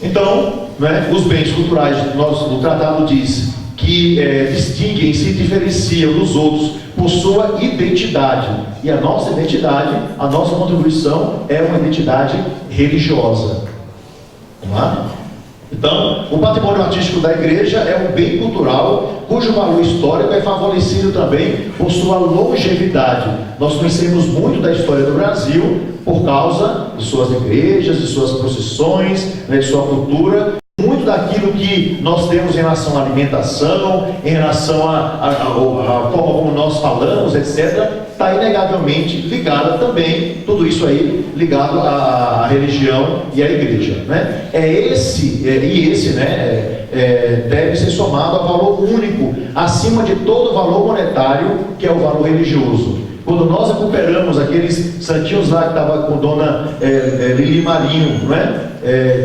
Então, né, os bens culturais, o tratado diz que distinguem-se e diferenciam dos outros por sua identidade. E a nossa identidade, a nossa contribuição é uma identidade religiosa. Vamos lá? Então, o patrimônio artístico da igreja é um bem cultural cujo valor histórico é favorecido também por sua longevidade. Nós conhecemos muito da história do Brasil por causa de suas igrejas, de suas procissões, né, de sua cultura. Muito daquilo que nós temos em relação à alimentação, em relação à forma como nós falamos, etc., está inegavelmente ligada também, tudo isso aí ligado à religião e à igreja, né? Esse deve ser somado a valor único, acima de todo valor monetário, que é o valor religioso. Quando nós recuperamos aqueles santinhos lá que estava com Dona Lili Marinho, não é?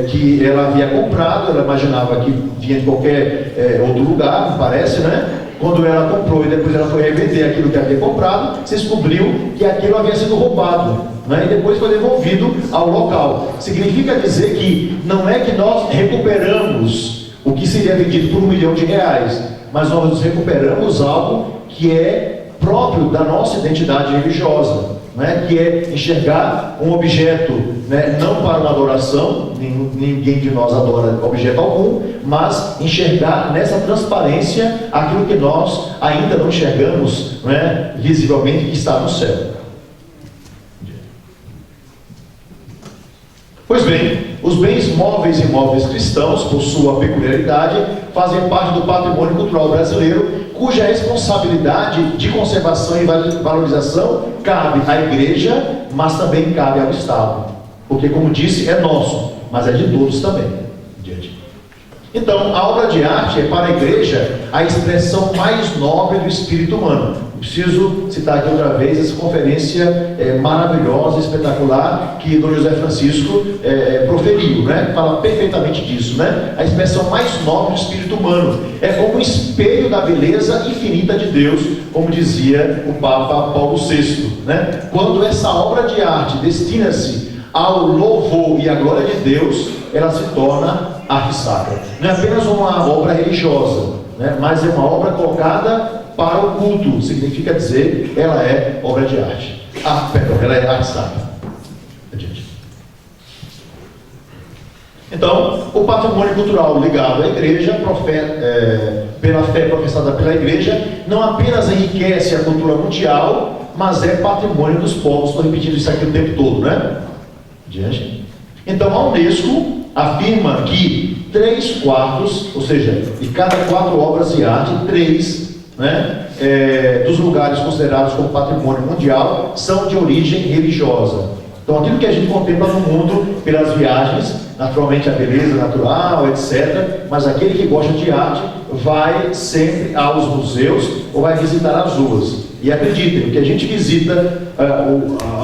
Que ela havia comprado, ela imaginava que vinha de qualquer outro lugar, me parece, né? Quando ela comprou e depois ela foi revender aquilo que havia comprado, se descobriu que aquilo havia sido roubado, né? E depois foi devolvido ao local. Significa dizer que não é que nós recuperamos o que seria vendido por R$1 milhão, mas nós recuperamos algo que é próprio da nossa identidade religiosa, né? Que é enxergar um objeto, né, não para uma adoração, ninguém de nós adora objeto algum, mas enxergar nessa transparência aquilo que nós ainda não enxergamos, né, visivelmente, que está no céu. Pois bem, os bens móveis e imóveis cristãos, por sua peculiaridade, fazem parte do patrimônio cultural brasileiro, cuja responsabilidade de conservação e valorização cabe à igreja, mas também cabe ao Estado. Porque, como disse, é nosso, mas é de todos também. Então, a obra de arte é para a igreja a expressão mais nobre do espírito humano. Preciso citar aqui outra vez essa conferência maravilhosa, espetacular, que Dom José Francisco proferiu, né? Fala perfeitamente disso, né? A expressão mais nobre do espírito humano. É como um espelho da beleza infinita de Deus, como dizia o Papa Paulo VI, né? Quando essa obra de arte destina-se ao louvor e à glória de Deus, ela se torna arte sacra. Não é apenas uma obra religiosa, né? Mas é uma obra colocada para o culto, significa dizer, ela é obra de arte. Ela é arte sacra. Adiante. Então, o patrimônio cultural ligado à igreja, pela fé professada pela igreja, não apenas enriquece a cultura mundial, mas é patrimônio dos povos. Estou repetindo isso aqui o tempo todo, né? Adiante. Então, a Unesco afirma que 3/4, ou seja, de cada 4 obras de arte, 3, né, dos lugares considerados como patrimônio mundial são de origem religiosa. Então, aquilo que a gente contempla no mundo pelas viagens, naturalmente a beleza natural, etc., mas aquele que gosta de arte vai sempre aos museus ou vai visitar as ruas. E acreditem, o que a gente visita,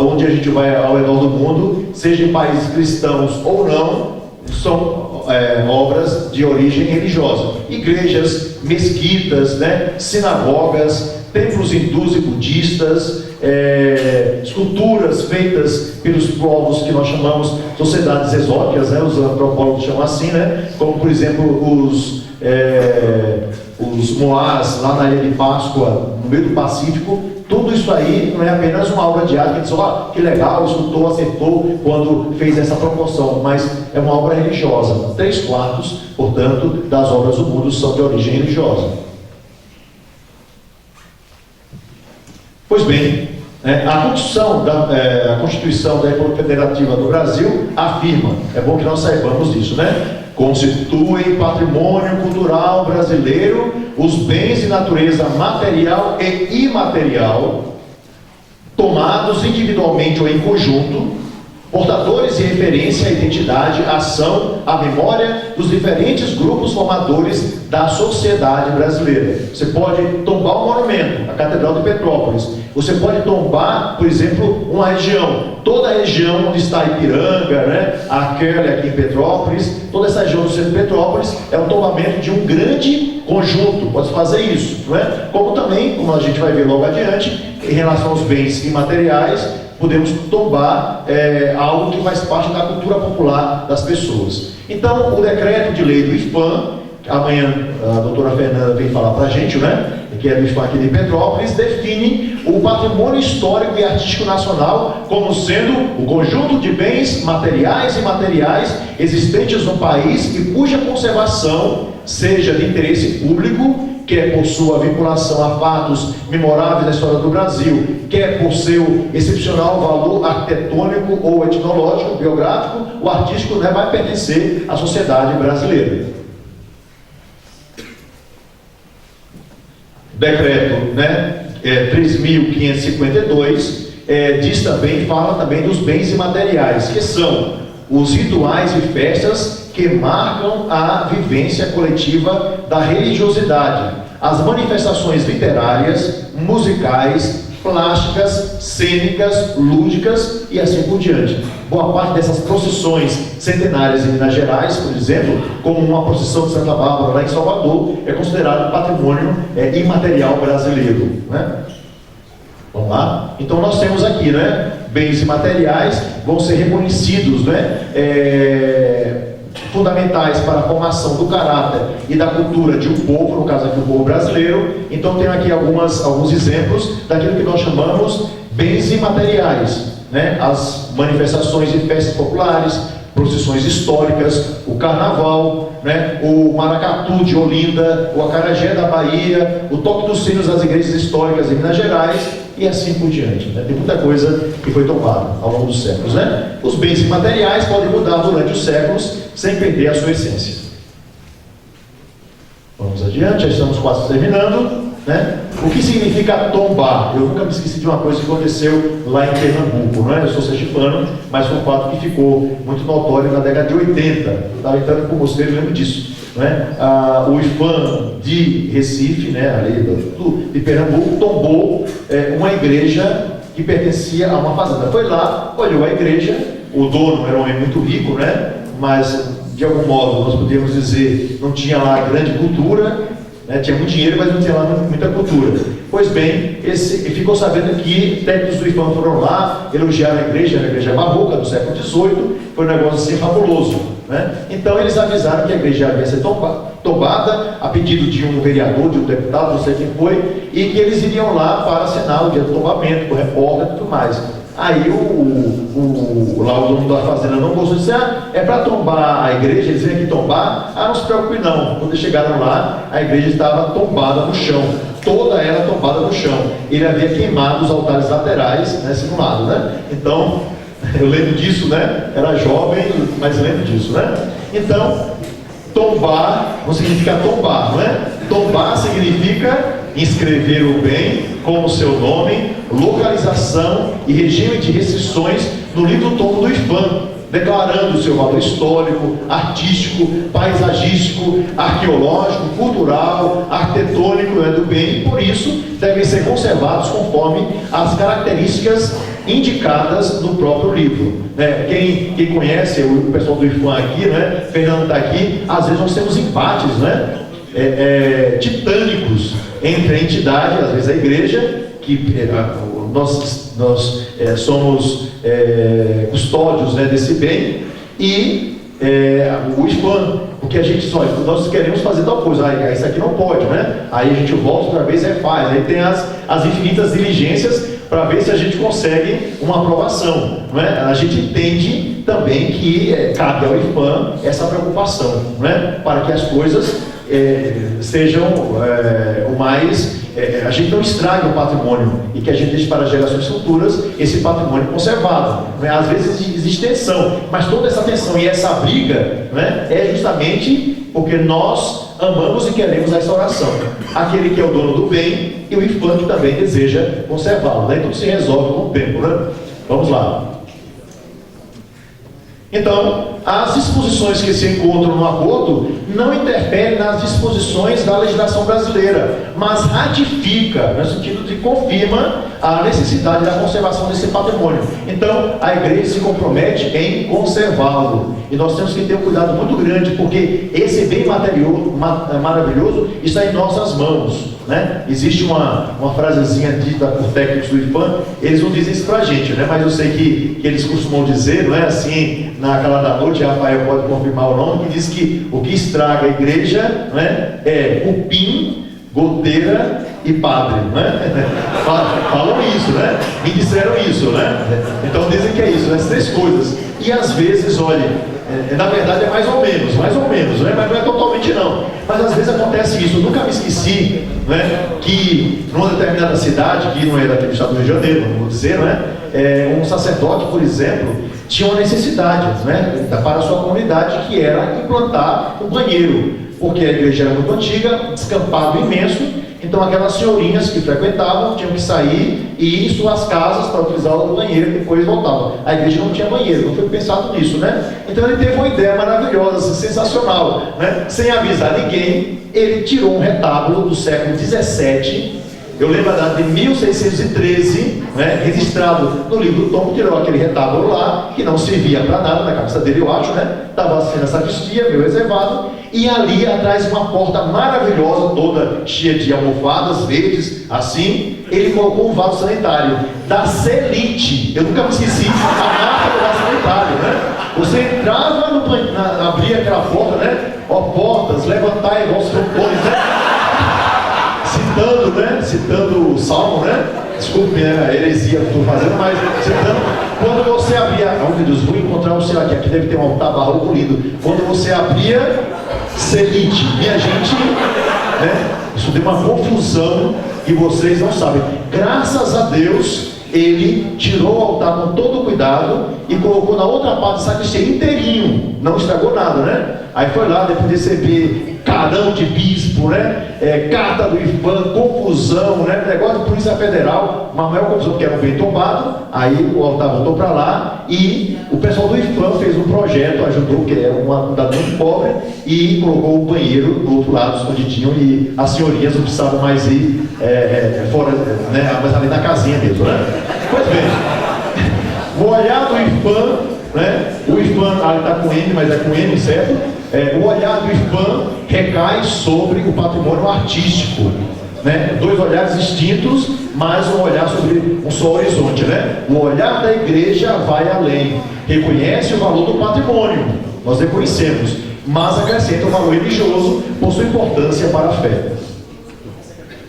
onde a gente vai ao redor do mundo, seja em países cristãos ou não, são obras de origem religiosa. Igrejas, mesquitas, né, sinagogas, templos hindus e budistas, esculturas feitas pelos povos que nós chamamos sociedades exóticas, né, os antropólogos chamam assim, né, como por exemplo os Moás lá na Ilha de Páscoa, no meio do Pacífico. Tudo isso aí não é apenas uma obra de arte que diz, ó, que legal, o escultor acertou quando fez essa proporção, mas é uma obra religiosa. 3/4, portanto, das obras do mundo são de origem religiosa. Pois bem, a Constituição da República Federativa do Brasil afirma, é bom que nós saibamos disso, né? Constituem patrimônio cultural brasileiro os bens de natureza material e imaterial, tomados individualmente ou em conjunto, portadores de referência à identidade, à ação, à memória dos diferentes grupos formadores da sociedade brasileira. Você pode tombar um monumento, a Catedral de Petrópolis. Você pode tombar, por exemplo, uma região. Toda a região onde está Ipiranga, né, a Curly aqui em Petrópolis, toda essa região do centro de Petrópolis é um tombamento de um grande conjunto. Pode fazer isso, não é? Como também, como a gente vai ver logo adiante, em relação aos bens imateriais, podemos tombar algo que faz parte da cultura popular das pessoas. Então, o decreto de lei do IPHAN, amanhã a doutora Fernanda vem falar para a gente, né, que é do IPHAN aqui de Petrópolis, define o patrimônio histórico e artístico nacional como sendo o conjunto de bens materiais e imateriais existentes no país e cuja conservação seja de interesse público, quer por sua vinculação a fatos memoráveis da história do Brasil, quer por seu excepcional valor arquitetônico ou etnológico, biográfico ou artístico, né, vai pertencer à sociedade brasileira. Decreto, né, 3.552, diz também, fala também dos bens imateriais, que são os rituais e festas que marcam a vivência coletiva da religiosidade, as manifestações literárias, musicais, plásticas, cênicas, lúdicas e assim por diante. Boa parte dessas procissões centenárias em Minas Gerais, por exemplo, como uma procissão de Santa Bárbara lá em Salvador, é considerado patrimônio imaterial brasileiro, né? Vamos lá? Então nós temos aqui, né, bens imateriais vão ser reconhecidos, né, fundamentais para a formação do caráter e da cultura de um povo, no caso aqui o povo brasileiro. Então tem aqui alguns exemplos daquilo que nós chamamos bens imateriais, né? As manifestações e festas populares, procissões históricas, o carnaval, né? O maracatu de Olinda, o acarajé da Bahia, o toque dos sinos das igrejas históricas em Minas Gerais e assim por diante, né? Tem muita coisa que foi tombada ao longo dos séculos, né? Os bens imateriais podem mudar durante os séculos sem perder a sua essência. Vamos adiante, já estamos quase terminando, né? O que significa tombar? Eu nunca me esqueci de uma coisa que aconteceu lá em Pernambuco, né? Eu sou sergipano, mas foi um fato que ficou muito notório na década de 80. Eu estava entrando com vocês, eu lembro disso, né? O IPHAN de Recife, né, ali de Pernambuco, tombou uma igreja que pertencia a uma fazenda. Foi lá, olhou a igreja, o dono era um homem muito rico, né? Mas de algum modo nós podemos dizer não tinha lá grande cultura, né? Tinha muito dinheiro, mas não tinha lá muita cultura. Pois bem, ficou sabendo que técnicos do IPHAN foram lá, elogiaram a igreja barroca do século XVIII, foi um negócio assim fabuloso, né? Então eles avisaram que a igreja havia sido tombada a pedido de um vereador, de um deputado, não sei quem foi, e que eles iriam lá para assinar o dia do tombamento, com o repórter e tudo mais. Aí lá o dono da fazenda não gostou, disse, é para tombar a igreja, eles vêm aqui tombar, não se preocupe não. Quando eles chegaram lá, a igreja estava tombada no chão, toda ela tombada no chão. Ele havia queimado os altares laterais, né, simulado, né? Então, eu lembro disso, né? Era jovem, mas lembro disso, né? Então, tombar não significa tombar, não é? Tombar significa inscrever o bem com o seu nome, localização e regime de restrições no livro Tombo do IPHAN, declarando o seu valor histórico, artístico, paisagístico, arqueológico, cultural, arquitetônico, do bem, e por isso devem ser conservados conforme as características indicadas no próprio livro. Quem conhece o pessoal do IPHAN aqui, Fernando está aqui, às vezes nós temos empates titânicos entre a entidade, às vezes a igreja, que nós somos custódios desse bem, e o IPHAN, porque a gente nós queremos fazer tal coisa, isso aqui não pode, aí a gente volta outra vez e faz, aí tem as infinitas diligências para ver se a gente consegue uma aprovação, A gente entende também que cabe ao IPHAN essa preocupação, para que as coisas sejam o mais... a gente não estrague o patrimônio e que a gente deixe para as gerações futuras esse patrimônio conservado. Às vezes existe tensão, mas toda essa tensão e essa briga é justamente porque nós amamos e queremos a restauração. Aquele que é o dono do bem e o IPHAN que também deseja conservá-lo. Daí tudo se resolve com o tempo. Vamos lá. Então, as disposições que se encontram no acordo não interferem nas disposições da legislação brasileira, mas ratifica, no sentido de confirma a necessidade da conservação desse patrimônio. Então, a igreja se compromete em conservá-lo. E nós temos que ter um cuidado muito grande, porque esse bem maravilhoso está em nossas mãos. Existe uma frasezinha dita por técnicos do IPHAN, eles não dizem isso para a gente, mas eu sei que eles costumam dizer, assim, naquela da noite, Rafael pode confirmar o nome, que diz que o que estraga a igreja é cupim, goteira e padre, falam isso, me disseram isso, então dizem que é isso, as três coisas. E às vezes, olha, na verdade é mais ou menos, mas não é totalmente não, mas às vezes acontece isso. Eu nunca me esqueci, que numa determinada cidade, que não é daqui do estado do Rio de Janeiro, não vou dizer, um sacerdote, por exemplo, tinha uma necessidade, para a sua comunidade, que era implantar um banheiro, porque a igreja era muito antiga, descampado imenso. Então aquelas senhorinhas que frequentavam tinham que sair e ir em suas casas para utilizar o banheiro e depois voltavam. A igreja não tinha banheiro, não foi pensado nisso, Então ele teve uma ideia maravilhosa, sensacional, Sem avisar ninguém, ele tirou um retábulo do século XVII, eu lembro a data de 1613, registrado no livro Tombo, tirou aquele retábulo lá, que não servia para nada, na cabeça dele eu acho, estava assim na sacristia, meio reservado, e ali atrás uma porta maravilhosa, toda cheia de almofadas verdes, assim, ele colocou um vaso sanitário da Selite. Eu nunca me esqueci a marca do vaso sanitário, Você entrava no banheiro, abria aquela porta, portas, levantai vossos trombões, citando o Salmo, desculpe a heresia que estou fazendo, mas citando, quando você abria, meu Deus, vou encontrar um céu aqui deve ter um altar barroco lindo, quando você abria Selite, minha gente, isso deu uma confusão e vocês não sabem. Graças a Deus, ele tirou o altar com todo cuidado e colocou na outra parte da sacristia inteirinho, não estragou nada, Aí foi lá, depois de receber carão de bispo, carta do IPHAN, confusão, negócio de Polícia Federal, uma maior confusão, porque era um bem tombado. Aí o altar voltou para lá e o pessoal do IPHAN fez um projeto, ajudou, que era uma comunidade muito pobre, e colocou o banheiro do outro lado, escondidinho, e as senhorinhas não precisavam mais ir fora, mas ali na casinha mesmo, Pois bem, o olhar do IPHAN, o IPHAN, está com M, mas é com M, certo? O olhar do IPHAN recai sobre o patrimônio artístico, Dois olhares distintos, mas um olhar sobre um só horizonte, O olhar da igreja vai além, reconhece o valor do patrimônio, nós reconhecemos, mas acrescenta o valor religioso por sua importância para a fé.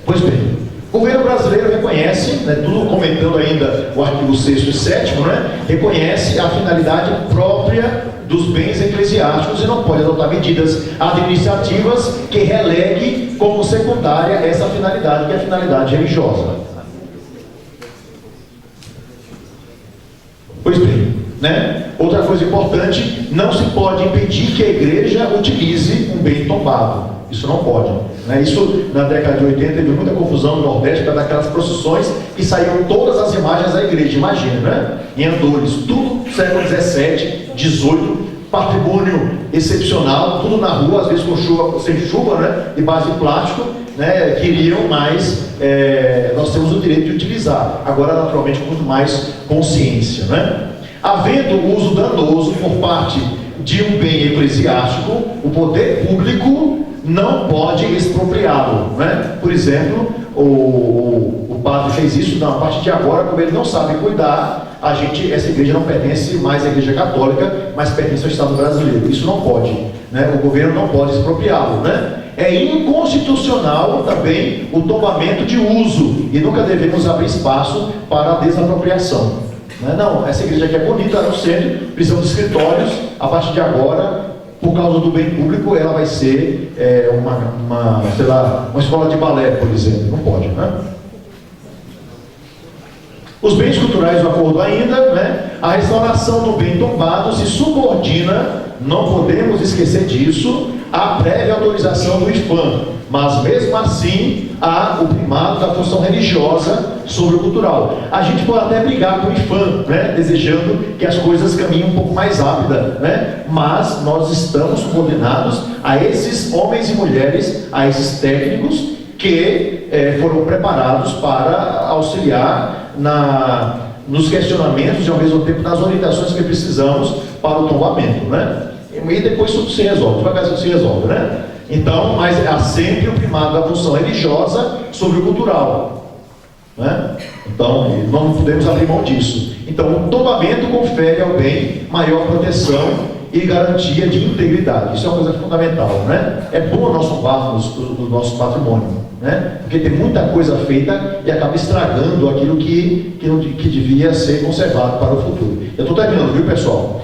Pois bem, o governo brasileiro reconhece, tudo comentando ainda o artigo 6º e 7º, reconhece a finalidade própria dos bens eclesiásticos e não pode adotar medidas administrativas que relegue como secundária essa finalidade, que é a finalidade religiosa. Pois bem, outra coisa importante, não se pode impedir que a igreja utilize um bem tombado. Isso não pode. Isso na década de 80 teve muita confusão no Nordeste para daquelas procissões que saíam todas as imagens da igreja, imagina, em andores, tudo século 17, 18, patrimônio excepcional, tudo na rua, às vezes com chuva, sem chuva, né, de base de plástico, né, queriam, mas nós temos o direito de utilizar, agora naturalmente com muito mais consciência, né? Havendo uso danoso por parte de um bem eclesiástico, o poder público não pode expropriá-lo, né? Por exemplo, o padre fez isso, a partir de agora, como ele não sabe cuidar, essa igreja não pertence mais à igreja católica, mas pertence ao Estado brasileiro. Isso não pode, né? O governo não pode expropriá-lo, né? É inconstitucional também o tombamento de uso, e nunca devemos abrir espaço para a desapropriação, né? Não, essa igreja aqui é bonita, no centro, precisamos de escritórios, a partir de agora, por causa do bem público, ela vai ser uma escola de balé, por exemplo. Não pode, né? Os bens culturais do acordo ainda, né? A restauração do bem tombado se subordina, não podemos esquecer disso, à prévia autorização do IFAM, mas mesmo assim há o primado da função religiosa sobre o cultural. A gente pode até brigar com o IFAM, né? Desejando que as coisas caminhem um pouco mais rápida, né? Mas nós estamos subordinados a esses homens e mulheres, a esses técnicos que foram preparados para auxiliar nos questionamentos e ao mesmo tempo nas orientações que precisamos para o tombamento, né? E depois tudo se resolve, devagarzinho se resolve, né? Então, mas há sempre o primado da função religiosa sobre o cultural, né? Então, nós não podemos abrir mão disso. Então, o tombamento confere ao bem maior proteção e garantia de integridade. Isso é uma coisa fundamental, né? É bom nós tombarmos do nosso patrimônio, né? Porque tem muita coisa feita e acaba estragando aquilo que devia ser conservado para o futuro. Eu estou terminando, viu, pessoal?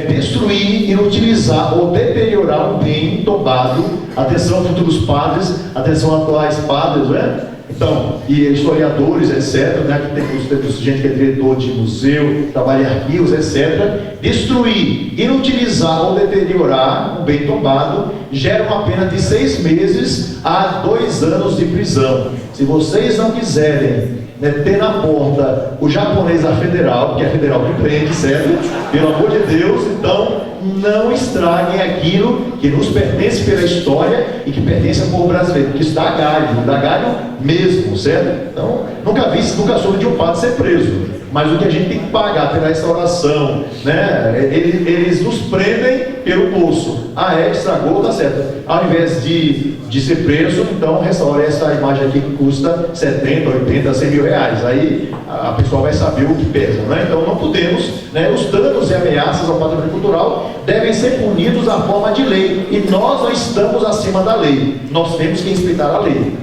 Destruir, inutilizar ou deteriorar um bem tombado. Atenção, futuros padres, atenção, atuais padres, né? Então, e historiadores, etc., né? Que temos gente que é diretor de museu, trabalha em arquivos, etc. Destruir, inutilizar ou deteriorar um bem tombado gera uma pena de 6 meses a 2 anos de prisão. Se vocês não quiserem ter na porta o japonês da federal, que é a federal que prende, certo? Pelo amor de Deus, então não estraguem aquilo que nos pertence pela história e que pertence ao povo brasileiro, porque isso dá galho mesmo, certo? Então, nunca soube de um padre ser preso, mas o que a gente tem que pagar pela restauração, né? Eles nos prendem pelo bolso. Estragou, tá certo. Ao invés de ser preso, então restaure essa imagem aqui que custa 70, 80, 100 mil reais. Aí a pessoa vai saber o que pesa, né? Então não podemos, né? Os danos e ameaças ao patrimônio cultural devem ser punidos na forma de lei, e nós não estamos acima da lei, nós temos que respeitar a lei,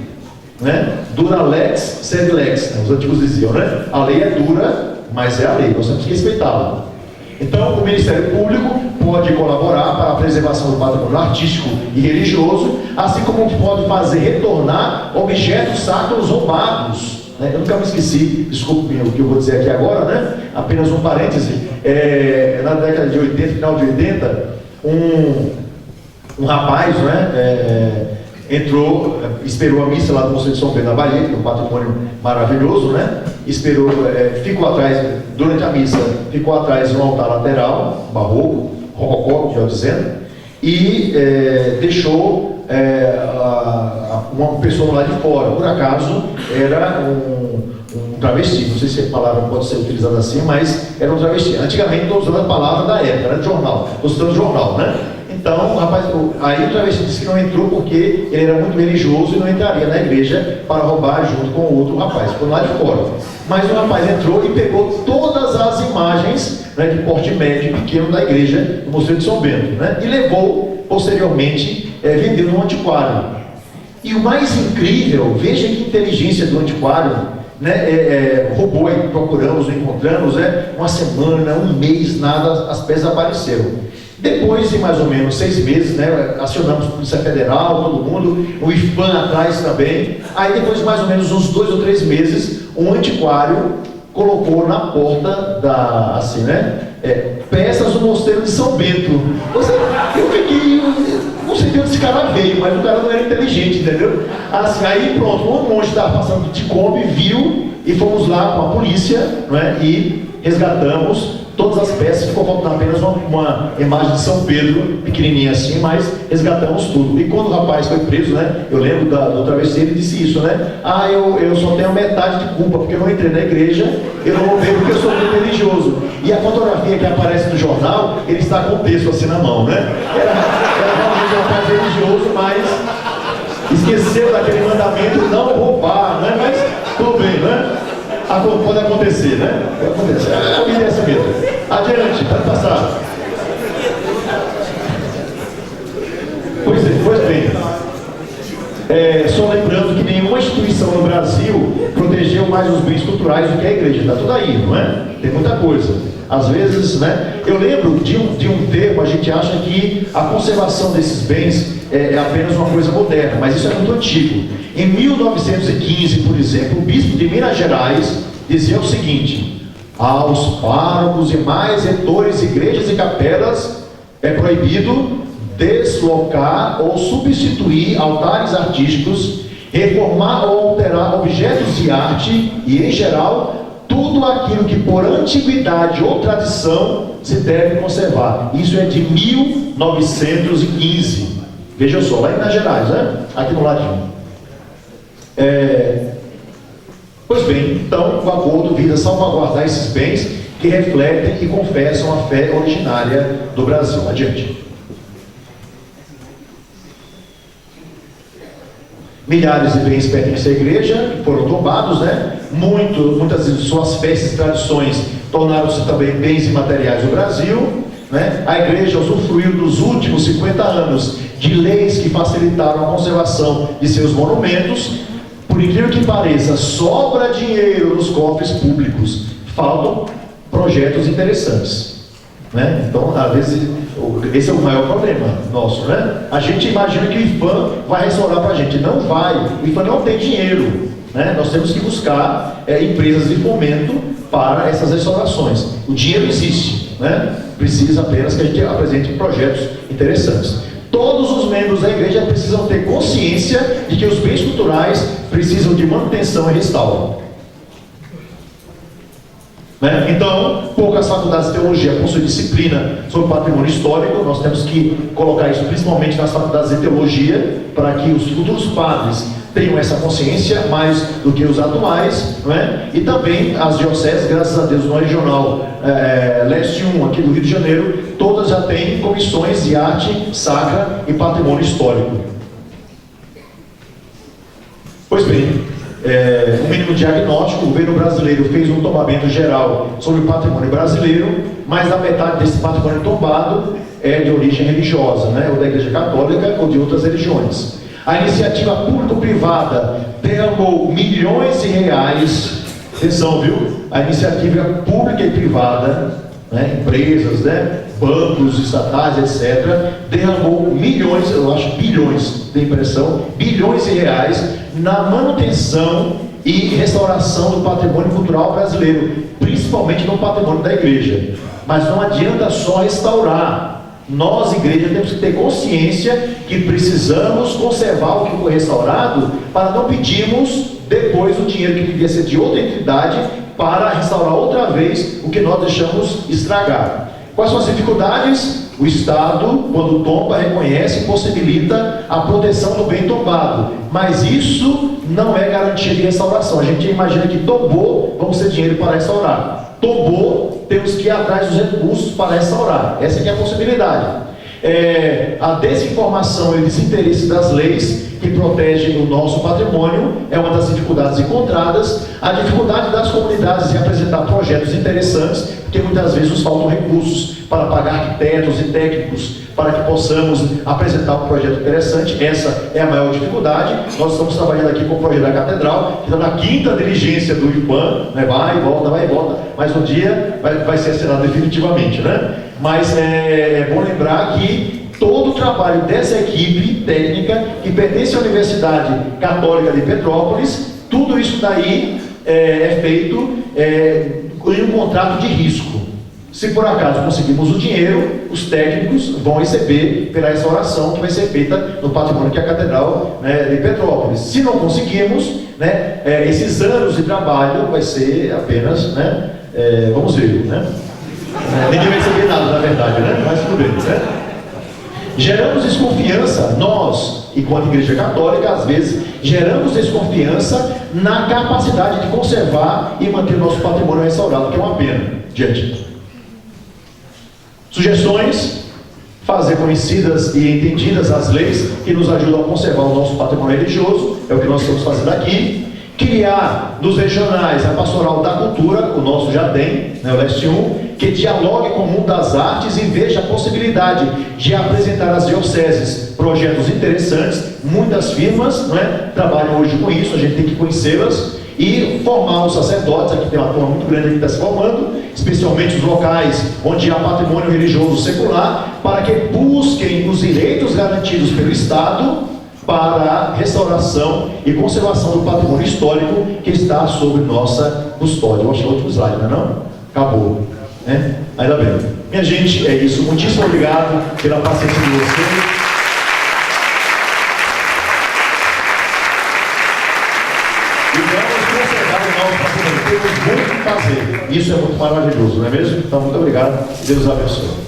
né? Dura lex, sed lex, os antigos diziam, né? A lei é dura, mas é a lei, nós temos que respeitá-la. Então o Ministério Público pode colaborar para a preservação do patrimônio artístico e religioso, assim como pode fazer retornar objetos sacros roubados, né? Eu nunca me esqueci, desculpe o que eu vou dizer aqui agora, né? Apenas um parêntese, na década de 80, final de 80, um rapaz, né? Esperou a missa lá do Conselho de São Pedro da Bahia, que é um patrimônio maravilhoso, né? Ficou atrás, durante a missa, ficou atrás de um altar lateral, barroco, rococó, melhor dizendo, e deixou uma pessoa lá de fora. Por acaso, era um travesti, não sei se a palavra pode ser utilizada assim, mas era um travesti. Antigamente, estou usando a palavra da época, era de jornal, estou citando jornal, né? Então, rapaz, aí o travesti disse que não entrou porque ele era muito religioso e não entraria na igreja para roubar junto com o outro rapaz, ficou lá de fora. Mas o rapaz entrou e pegou todas as imagens, né, de porte médio e pequeno da igreja do Mosteiro de São Bento, né, e levou posteriormente, vendendo no antiquário. E o mais incrível, veja que inteligência do antiquário, né, roubou, aí procuramos, encontramos, uma semana, um mês, nada, as peças apareceram. Depois de mais ou menos 6 meses, né, acionamos a Polícia Federal, todo mundo, o IFAM atrás também. Aí depois de mais ou menos uns 2 ou 3 meses, um antiquário colocou na porta peças do Mosteiro de São Bento. Eu fiquei, não sei de onde esse cara veio, mas o cara não era inteligente, entendeu? Assim, aí pronto, um monge estava passando de Kombi, viu, e fomos lá com a polícia, né, e resgatamos todas as peças, ficou faltando apenas uma imagem de São Pedro, pequenininha assim, mas resgatamos tudo. E quando o rapaz foi preso, né, eu lembro da outra vez ele disse isso, né, eu só tenho metade de culpa, porque eu não entrei na igreja, eu não vou ver porque eu sou muito religioso. E a fotografia que aparece no jornal, ele está com o texto assim na mão, né, era realmente um rapaz religioso, mas esqueceu daquele mandamento não roubar, né, mas tudo bem, né. Pode acontecer, né? Pode acontecer. A vida é essa mesmo. Adiante, pode passar. Pois bem. Só lembrando que nenhuma instituição no Brasil protegeu mais os bens culturais do que a igreja. Está tudo aí, não é? Tem muita coisa. Às vezes, né? Eu lembro de um termo, a gente acha que a conservação desses bens é apenas uma coisa moderna, mas isso é muito antigo. Em 1915, por exemplo, o bispo de Minas Gerais dizia o seguinte: aos párocos e mais retores, igrejas e capelas é proibido deslocar ou substituir altares artísticos, reformar ou alterar objetos de arte e, em geral, tudo aquilo que por antiguidade ou tradição se deve conservar. Isso é de 1915. Veja só, lá em Minas Gerais, né? Aqui no ladinho. Pois bem, então o acordo visa salvaguardar esses bens que refletem e confessam a fé originária do Brasil. Adiante. Milhares de bens pertencem à igreja, que foram tombados, né? Muitas de suas festas e tradições tornaram-se também bens imateriais do Brasil, né? A igreja usufruiu nos últimos 50 anos de leis que facilitaram a conservação de seus monumentos. Por incrível que pareça, sobra dinheiro nos cofres públicos, faltam projetos interessantes, né? Então, às vezes, esse é o maior problema nosso, né? A gente imagina que o IPHAN vai restaurar para a gente. Não vai, o IPHAN não tem dinheiro, né? Nós temos que buscar empresas de fomento para essas restaurações. O dinheiro existe, né? Precisa apenas que a gente apresente projetos interessantes. Todos os membros da igreja precisam ter consciência de que os bens culturais precisam de manutenção e restauro. Né? Então, poucas faculdades de teologia possuem disciplina sobre patrimônio histórico. Nós temos que colocar isso principalmente nas faculdades de teologia, para que os futuros padres tenham essa consciência mais do que os atuais, não é? E também as dioceses, graças a Deus, no regional Leste 1, aqui do Rio de Janeiro, todas já têm comissões de arte sacra e patrimônio histórico. Pois bem, um mínimo diagnóstico: o governo brasileiro fez um tombamento geral sobre o patrimônio brasileiro, mas a metade desse patrimônio tombado é de origem religiosa, né? Ou da Igreja Católica ou de outras religiões. A iniciativa público-privada derramou milhões de reais. Atenção, viu? A iniciativa pública e privada, né? Empresas, né? Bancos estatais, etc., derramou milhões, eu acho bilhões, de impressão, bilhões de reais na manutenção e restauração do patrimônio cultural brasileiro, principalmente no patrimônio da igreja. Mas não adianta só restaurar. Nós, igreja, temos que ter consciência que precisamos conservar o que foi restaurado, para não pedirmos depois o dinheiro que devia ser de outra entidade para restaurar outra vez o que nós deixamos estragar. Quais são as dificuldades? O Estado, quando tomba, reconhece e possibilita a proteção do bem tombado, mas isso não é garantia de restauração. A gente imagina que tombou, vamos ter dinheiro para restaurar. Tombou, temos que ir atrás dos recursos para restaurar. Essa aqui é a possibilidade. A desinformação e o desinteresse das leis que protegem o nosso patrimônio é uma das dificuldades encontradas. A dificuldade das comunidades em apresentar projetos interessantes, porque muitas vezes nos faltam recursos para pagar arquitetos e técnicos para que possamos apresentar um projeto interessante. Essa é a maior dificuldade. Nós estamos trabalhando aqui com o projeto da Catedral, que está na 5ª diligência do IPHAN, né? Vai e volta, mas um dia vai ser assinado definitivamente, né? Mas é bom lembrar que todo o trabalho dessa equipe técnica, que pertence à Universidade Católica de Petrópolis, tudo isso daí é feito em um contrato de risco. Se por acaso conseguimos o dinheiro, os técnicos vão receber pela restauração que vai ser feita no patrimônio que é a Catedral, né, de Petrópolis. Se não conseguirmos, né, esses anos de trabalho vai ser apenas, né, Vamos ver, né? Ninguém vai receber nada, na verdade, né? Mas tudo bem, né? Geramos desconfiança, nós, enquanto Igreja Católica, às vezes, geramos desconfiança na capacidade de conservar e manter nosso patrimônio restaurado, que é uma pena. Diante. Sugestões: fazer conhecidas e entendidas as leis que nos ajudam a conservar o nosso patrimônio religioso, é o que nós estamos fazendo aqui. Criar nos regionais a pastoral da cultura, o nosso já tem, né, o Leste 1, que dialogue com o mundo das artes e veja a possibilidade de apresentar às dioceses projetos interessantes. Muitas firmas, não é, trabalham hoje com isso, a gente tem que conhecê-las e formar os sacerdotes. Aqui tem uma turma muito grande que está se formando, especialmente os locais onde há patrimônio religioso secular, para que busquem os direitos garantidos pelo Estado para a restauração e conservação do patrimônio histórico que está sob nossa custódia. Eu acho que é o último slide, não é não? Acabou, né? Ainda bem. Minha gente, é isso. Muitíssimo obrigado pela paciência de vocês. E vamos conservar o nosso patrimônio. Temos muito o que fazer. Isso é muito maravilhoso, não é mesmo? Então, muito obrigado. Deus abençoe.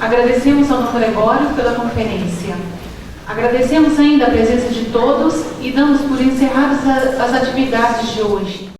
Agradecemos ao Dom Gregório pela conferência. Agradecemos ainda a presença de todos e damos por encerradas as atividades de hoje.